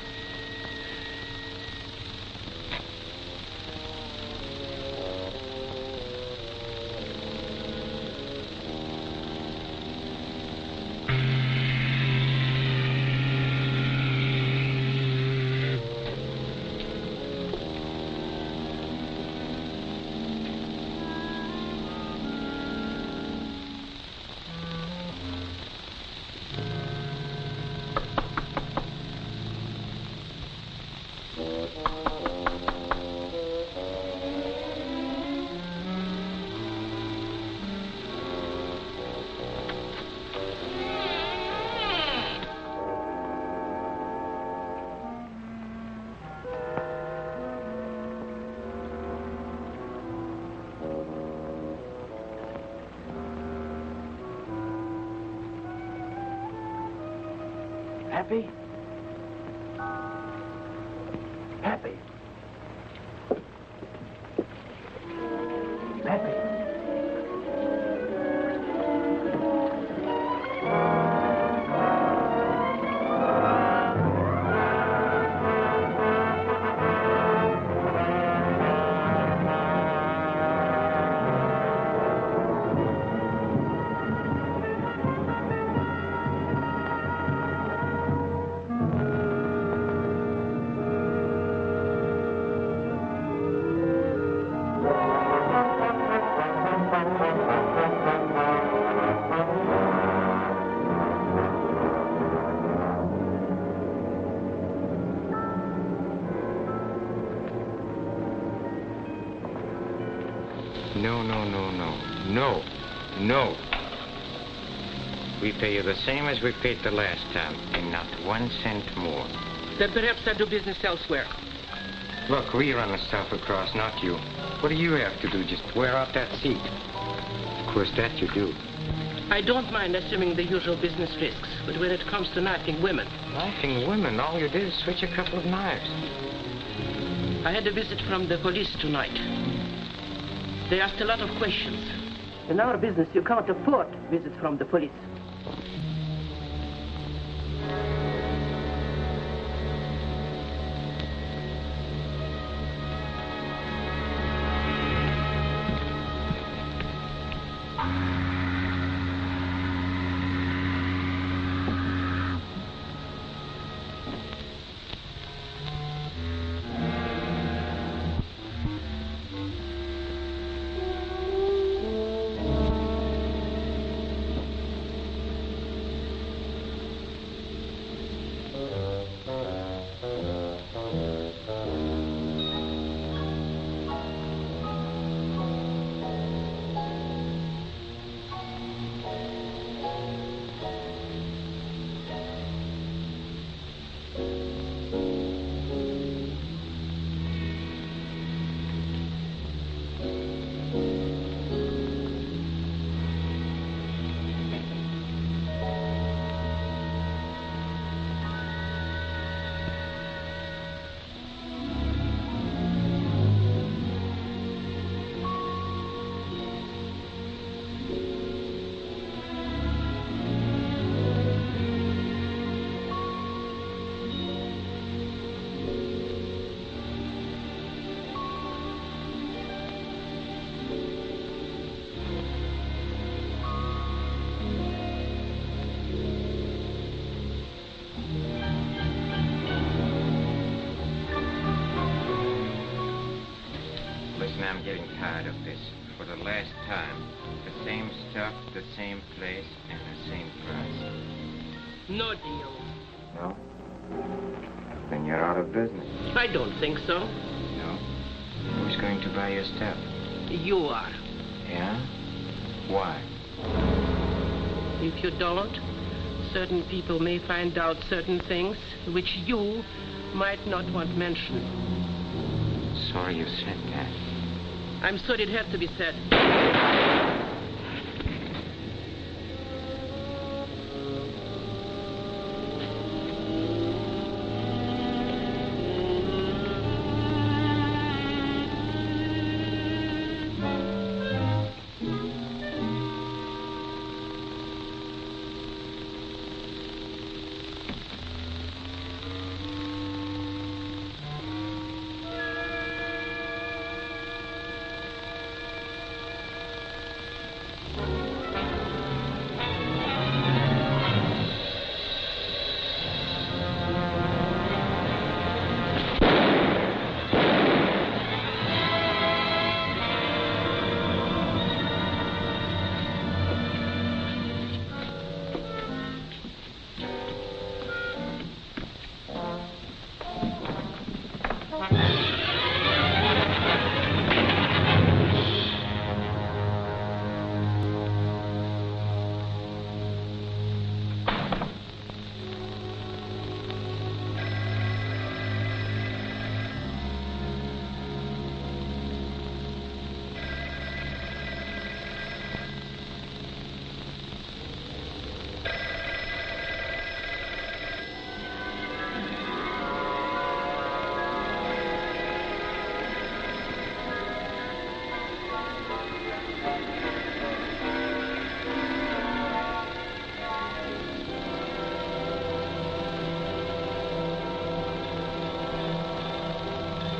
Speaker 5: Happy? Happy? Happy?
Speaker 3: No. We pay you the same as we paid the last time, and not 1 cent more.
Speaker 5: Then perhaps I'll do business elsewhere.
Speaker 3: Look, we run the stuff across, not you. What do you have to do? Just wear out that seat. Of course, that you do.
Speaker 5: I don't mind assuming the usual business risks, but when it comes to knifing women...
Speaker 3: Knifing women? All you did is switch a couple of knives.
Speaker 5: I had a visit from the police tonight. They asked a lot of questions. In our business, you can't afford visits from the police.
Speaker 3: I'm getting tired of this. For the last time, the same stuff, the same place, and the same price.
Speaker 5: No deal.
Speaker 3: No? Then you're out of business.
Speaker 5: I don't think so.
Speaker 3: No? Who's going to buy your stuff?
Speaker 5: You are.
Speaker 3: Yeah? Why?
Speaker 5: If you don't, certain people may find out certain things which you might not want mentioned.
Speaker 3: sorry you said that.
Speaker 5: I'm sorry it had to be said.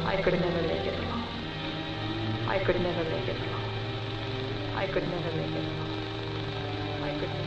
Speaker 6: I could never make it alone. I could never make it alone. I could never make it alone. I could never make it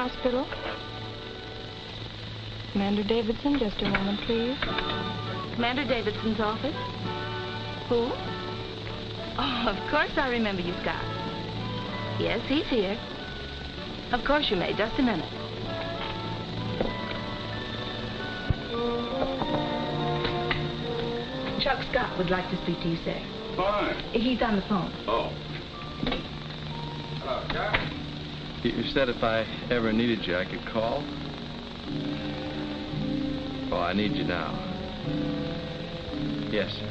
Speaker 15: Hospital. Commander Davidson, just a moment, please. Commander Davidson's office? Who? Oh, of course I remember you, Scott. Yes, he's here. Of course you may. Just a minute. Chuck Scott would like to speak to you, sir.
Speaker 1: Fine.
Speaker 15: He's on the phone.
Speaker 1: Oh. Hello, Chuck.
Speaker 8: You said if I ever needed you, I could call? Oh, I need you now. Yes, sir.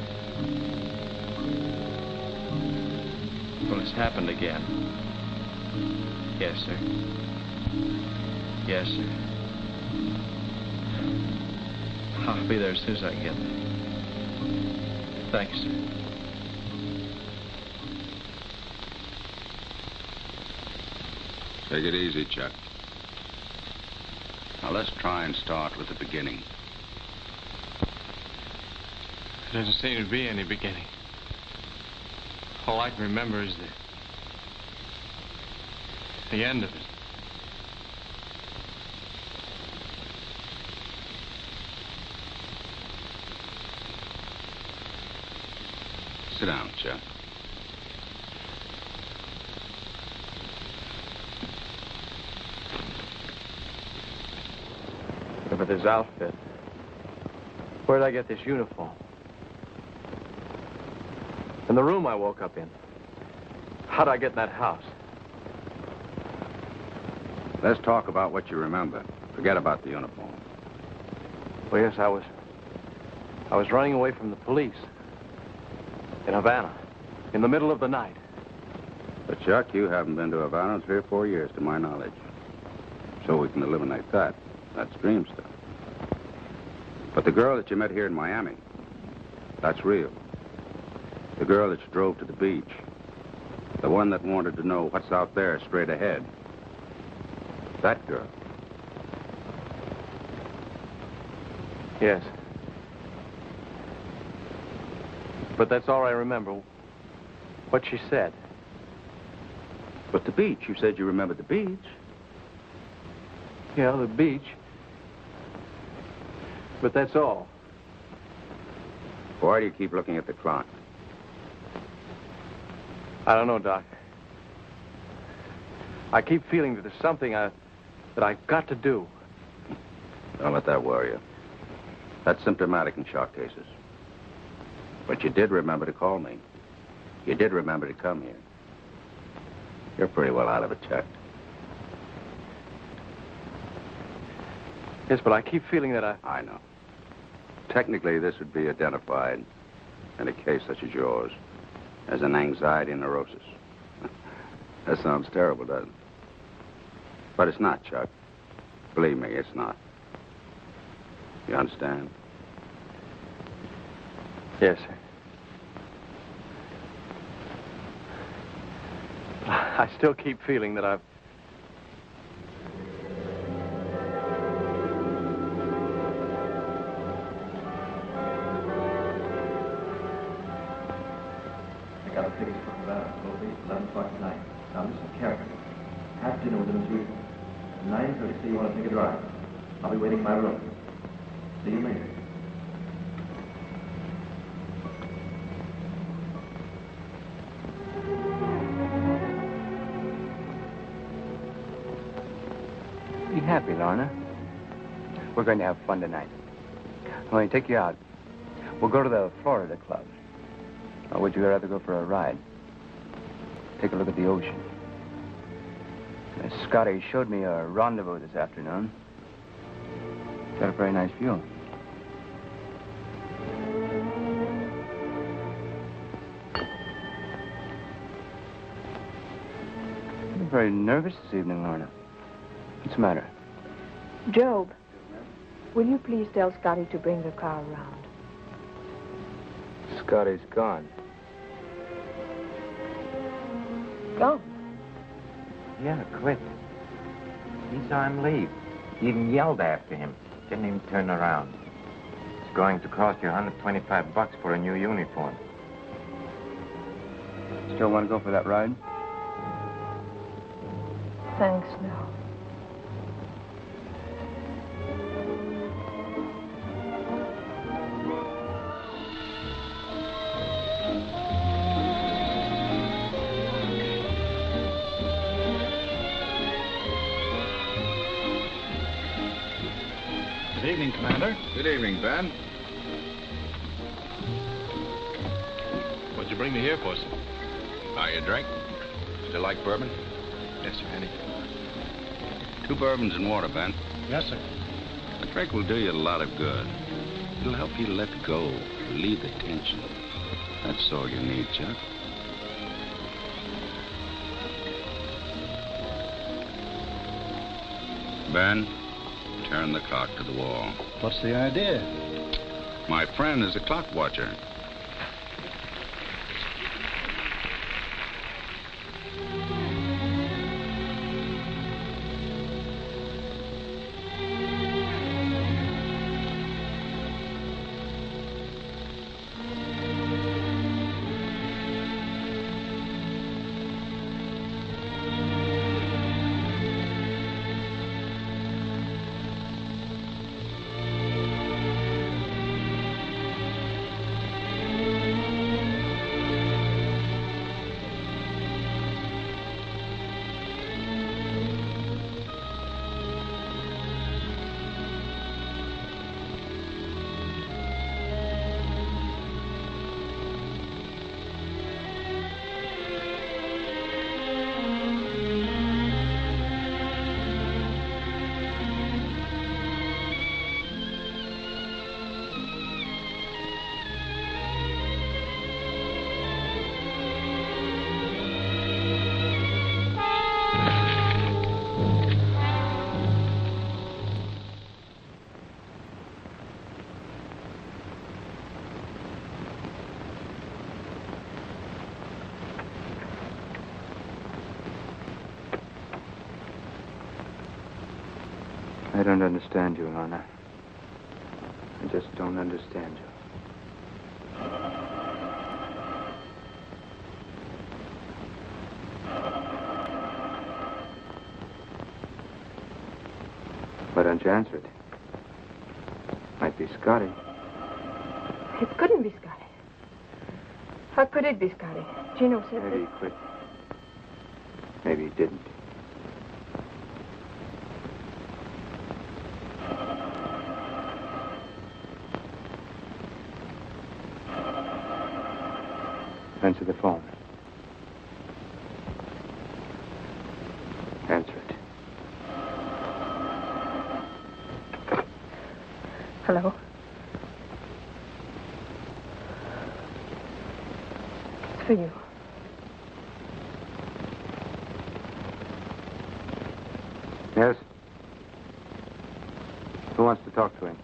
Speaker 8: Well, it's happened again. Yes, sir. Yes, sir. I'll be there as soon as I can get there. Thanks, sir.
Speaker 1: Take it easy, Chuck. Now, let's try and start with the beginning.
Speaker 4: There doesn't seem to be any beginning. All I can remember is the end of it.
Speaker 16: Sit down, Chuck.
Speaker 8: Look at this outfit. Where'd I get this uniform? And the room I woke up in. How'd I get in that house?
Speaker 16: Let's talk about what you remember. Forget about the uniform.
Speaker 8: Well, yes, I was running away from the police. In Havana. In the middle of the night.
Speaker 16: But, Chuck, you haven't been to Havana in 3 or 4 years, to my knowledge. So we can eliminate that. That's dream stuff. But the girl that you met here in Miami, that's real. The girl that you drove to the beach. The one that wanted to know what's out there straight ahead. That girl.
Speaker 8: Yes. But that's all I remember. What she said.
Speaker 16: But the beach. You said you remembered the beach.
Speaker 8: Yeah, the beach. But that's all.
Speaker 16: Why do you keep looking at the clock?
Speaker 8: I don't know, Doc. I keep feeling that there's something that I've got to do.
Speaker 16: Don't let that worry you. That's symptomatic in shock cases. But you did remember to call me. You did remember to come here. You're pretty well out of it, Chuck.
Speaker 8: Yes, but I keep feeling that
Speaker 16: I know. Technically, this would be identified in a case such as yours as an anxiety neurosis. That sounds terrible, doesn't it? But it's not, Chuck. Believe me, it's not. You understand?
Speaker 8: Yes, sir. I still keep feeling that I've...
Speaker 2: I got a ticket for Havana, 11 o'clock tonight. Now listen carefully. Have dinner with them as usual. At 9:30, say you want to take a drive. I'll be waiting in my room. See you later.
Speaker 4: Be happy, Lorna. We're going to have fun tonight. I'm going to take you out. We'll go to the Florida Club. Or would you rather go for a ride? Take a look at the ocean. Scotty showed me a rendezvous this afternoon. Got a very nice view. You're very nervous this evening, Lorna. What's the matter?
Speaker 6: Job, will you please tell Scotty to bring the car around?
Speaker 4: Scotty's gone.
Speaker 6: Gone?
Speaker 3: Yeah, quit. He saw him leave. He even yelled after him. Didn't even turn around. It's going to cost you $125 for a new uniform.
Speaker 4: Still want to go for that ride?
Speaker 6: Thanks, no.
Speaker 17: Good evening, Commander.
Speaker 16: Good evening, Ben.
Speaker 8: What'd you bring me here for, sir?
Speaker 16: How you drink? Still like bourbon?
Speaker 8: Yes, sir, Andy.
Speaker 16: 2 bourbons and water, Ben.
Speaker 17: Yes, sir.
Speaker 16: A drink will do you a lot of good. It'll help you let go, relieve the tension. That's all you need, Chuck. Ben, turn the clock to the wall.
Speaker 17: What's the idea?
Speaker 16: My friend is a clock watcher.
Speaker 4: I don't understand you, Lorna. I just don't understand you. Why don't you answer it? Might be Scotty.
Speaker 6: It couldn't be Scotty. How could it be Scotty? Gino said
Speaker 4: Maybe he quit. Maybe he didn't. Answer the phone. Answer it.
Speaker 6: Hello? It's for you.
Speaker 4: Yes? Who wants to talk to him?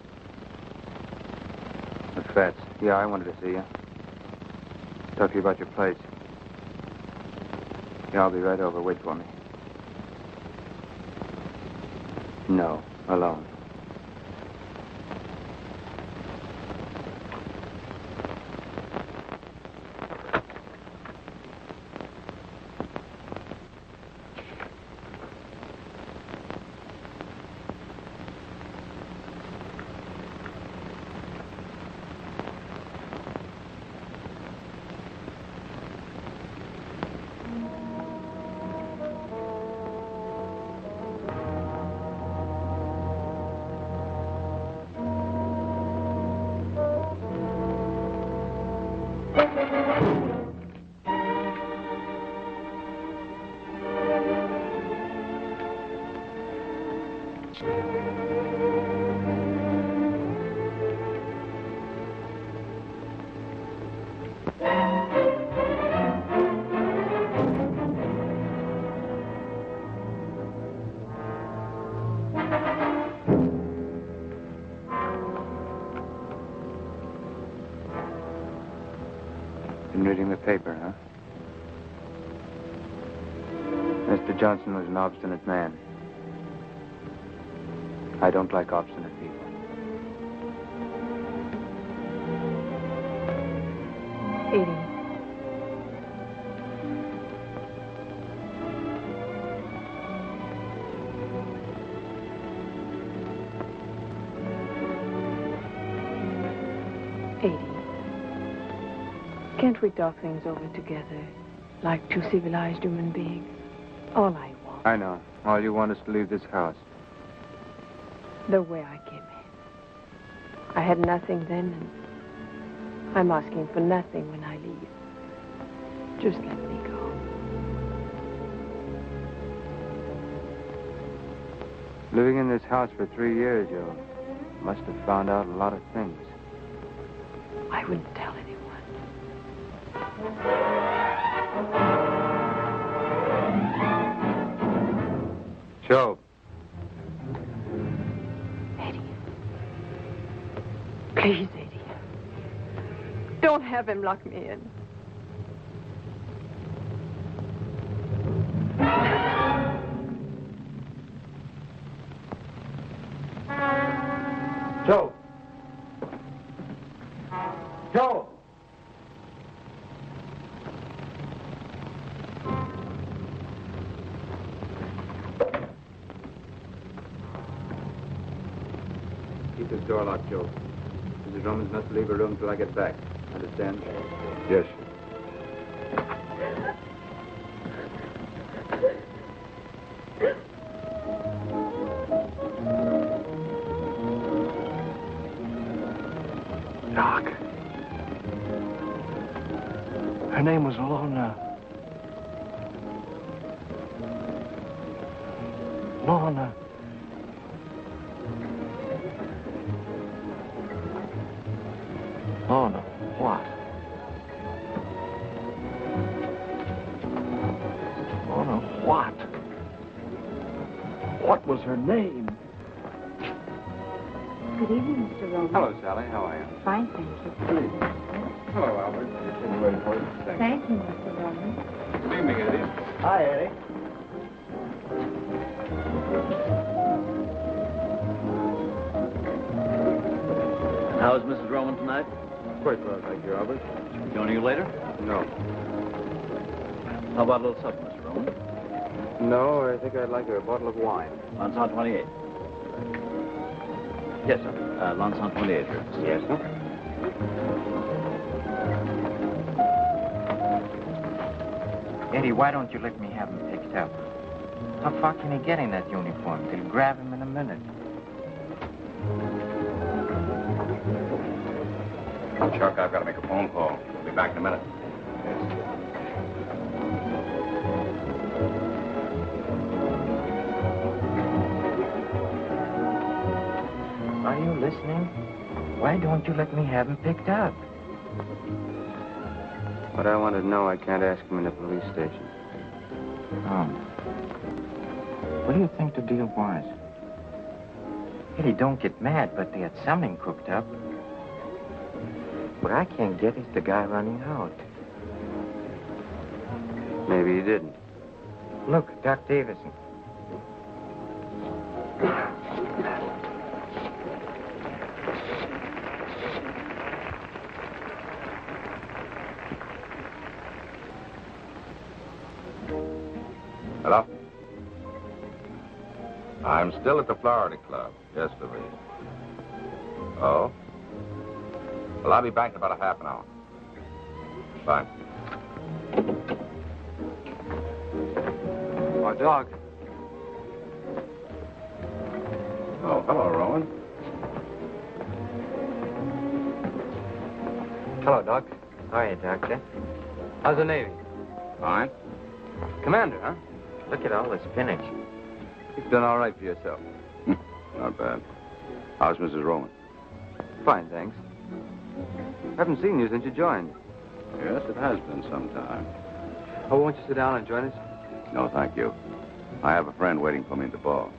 Speaker 4: The Fats. Yeah, I wanted to see you. Talk to you about your place. Yeah, I'll be right over. Wait for me. No, alone. Been reading the paper, huh? Mr. Johnson was an obstinate man. I don't like obstinate people.
Speaker 6: Can't we talk things over together, like two civilized human beings? All I want.
Speaker 4: I know. All you want is to leave this house.
Speaker 6: The way I came in. I had nothing then, and I'm asking for nothing when I leave. Just let me go.
Speaker 4: Living in this house for 3 years, you must have found out a lot of things.
Speaker 6: I wouldn't tell anyone.
Speaker 4: Joe.
Speaker 6: Eddie. Please, Eddie. Don't have him lock me in.
Speaker 4: Joe. Joe. Keep this door locked, Joe. Mrs. Romans must leave her room till I get back. Understand? Yes.
Speaker 18: Doc. Her name was Lorna. Lorna. Lorna, what? Lorna, what? What was her name?
Speaker 19: Good evening, Mr. Roman.
Speaker 4: Hello, Sally. How are you?
Speaker 19: Fine, thank you.
Speaker 4: Hello, Albert. Just waiting for you.
Speaker 19: Thank you, Mr. Roman.
Speaker 4: Good evening, Eddie.
Speaker 18: Hi, Eddie.
Speaker 20: How's Mrs. Roman tonight?
Speaker 11: Quite well, thank you, Albert.
Speaker 20: Joining you later?
Speaker 11: No.
Speaker 20: How about a little supper, Mr. Roman?
Speaker 11: No, I think I'd like a bottle of wine.
Speaker 20: Lansant 28. Yes, sir. Lansant 28, sir.
Speaker 11: Yes, sir. Eddie, why don't you let me have him picked up? How far can he get in that uniform? They'll grab him in a minute.
Speaker 16: Chuck, I've got to make a phone call. I'll be back in a minute.
Speaker 11: Are you listening? Why don't you let me have him picked up? What I want to know, I can't ask him in the police station. Oh. What do you think the deal was? Eddie, don't get mad, but they had something cooked up. What I can't get is the guy running out. Maybe he didn't. Look, Doc Davison.
Speaker 16: Hello? I'm still at the Florida Club. Yes, Louise. Oh? Well, I'll be back in about a half an hour. Bye.
Speaker 11: Oh, Doc.
Speaker 16: Oh, hello, Rowan.
Speaker 11: Hello, Doc. How are you, Doctor? How's the Navy?
Speaker 16: Fine.
Speaker 11: Commander, huh? Look at all this spinach.
Speaker 4: You've done all right for yourself.
Speaker 16: Not bad. How's Mrs. Rowan?
Speaker 4: Fine, thanks. Haven't seen you since you joined.
Speaker 16: Yes, it has been some time.
Speaker 4: Oh, won't you sit down and join us?
Speaker 16: No, thank you. I have a friend waiting for me at the bar.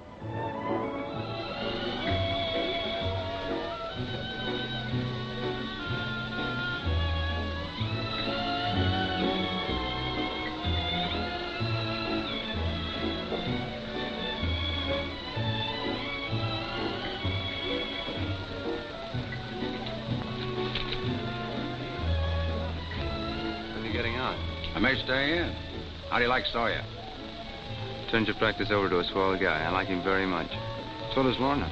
Speaker 16: I may stay in. How do you like Sawyer?
Speaker 4: Turned your practice over to a swell guy. I like him very much. So does Lorna.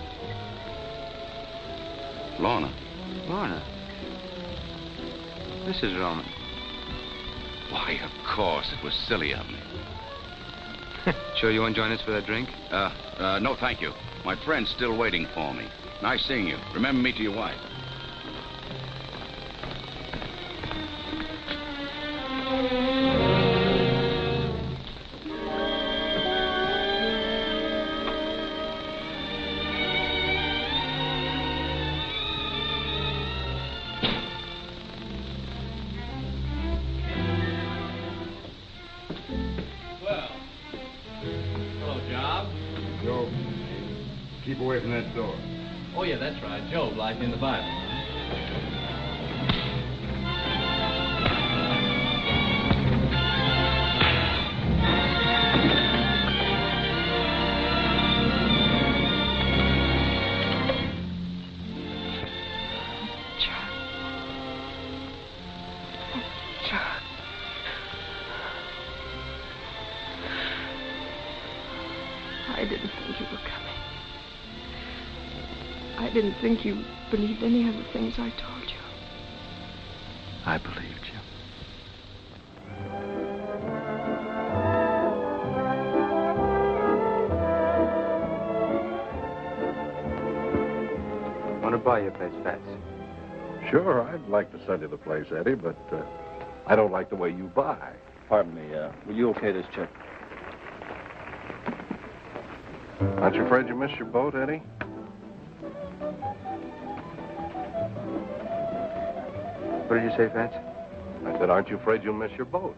Speaker 16: Lorna?
Speaker 4: Lorna? Mrs. Roman.
Speaker 16: Why, of course. It was silly of me.
Speaker 4: Sure you won't join us for that drink?
Speaker 16: No, thank you. My friend's still waiting for me. Nice seeing you. Remember me to your wife.
Speaker 7: Keep away from that door.
Speaker 2: Oh, yeah, that's right. Job, like in the Bible.
Speaker 6: I didn't think you were coming. I didn't think you believed any of the things I told you.
Speaker 16: I believed you.
Speaker 4: Want to buy your place, Fats?
Speaker 21: Sure, I'd like to sell you the place, Eddie, but I don't like the way you buy.
Speaker 20: Pardon me, will you okay this check?
Speaker 21: Aren't you afraid you missed your boat, Eddie?
Speaker 4: What did you say, Fats?
Speaker 21: I said, aren't you afraid you'll miss your boat?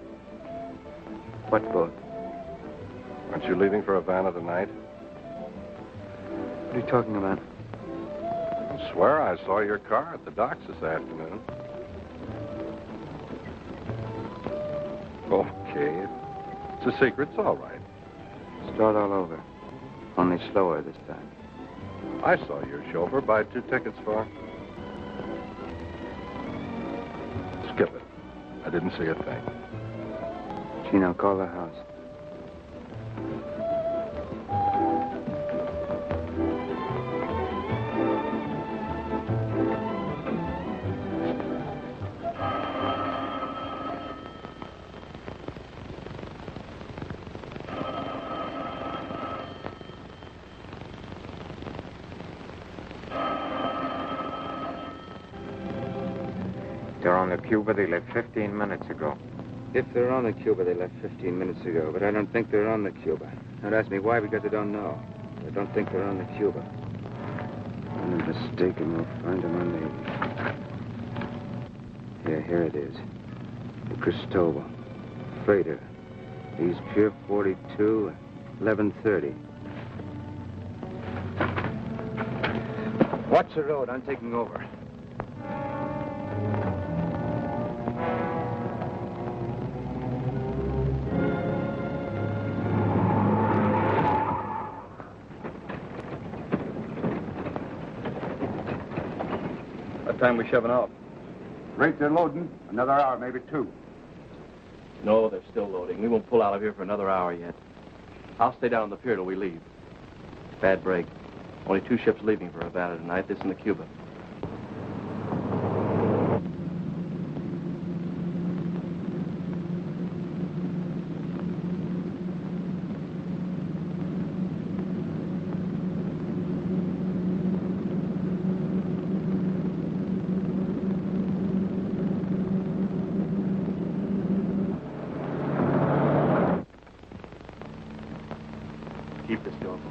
Speaker 4: What boat?
Speaker 21: Aren't you leaving for Havana tonight?
Speaker 4: What are you talking about?
Speaker 21: I swear I saw your car at the docks this afternoon. Okay. It's a secret. It's all right.
Speaker 4: Start all over. Only slower this time.
Speaker 21: I saw your chauffeur buy 2 tickets for her. I didn't see a thing.
Speaker 4: Chino, call the house.
Speaker 11: They're on the Cuba. They left 15 minutes ago.
Speaker 4: If they're on the Cuba, they left 15 minutes ago, but I don't think they're on the Cuba. Don't ask me why, because I don't know. I don't think they're on the Cuba. I'm not mistaken, we'll find them on the... Yeah, here it is. The Cristobal. Freighter. East Pier 42, 11:30. Watch the road. I'm taking over.
Speaker 21: What time we shoving off? Rate they're loading. Another hour, maybe 2.
Speaker 8: No, they're still loading. We won't pull out of here for another hour yet. I'll stay down on the pier till we leave. Bad break. Only 2 ships leaving for Havana tonight, this and the Cuba. Keep this door open.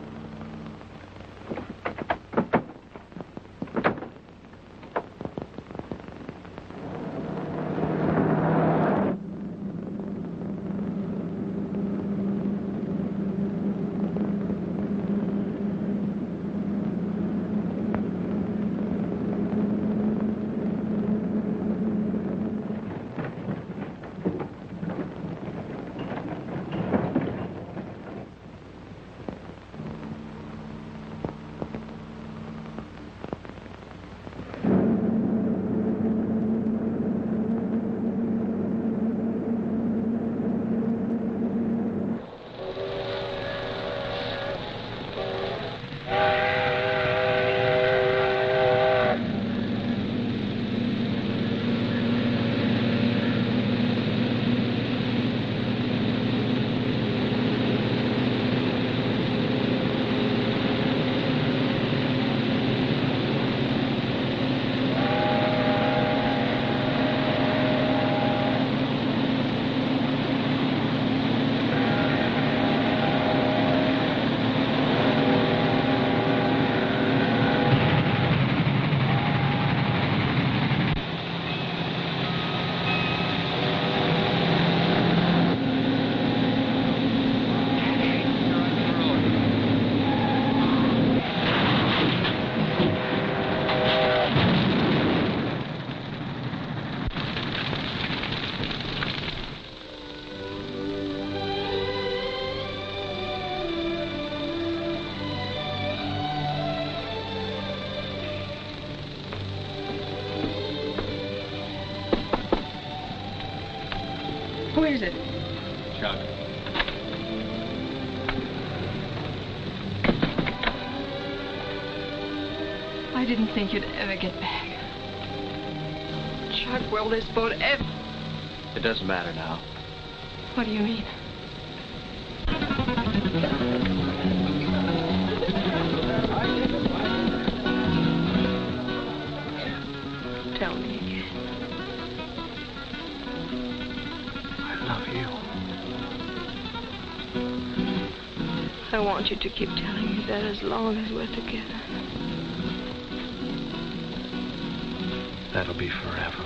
Speaker 6: Who is it?
Speaker 2: Chuck.
Speaker 6: I didn't think you'd ever get back. Chuck, will this boat ever...
Speaker 8: It doesn't matter now.
Speaker 6: What do you mean? Tell me again.
Speaker 18: I love you.
Speaker 6: I want you to keep telling me that as long as we're together.
Speaker 18: That'll be forever.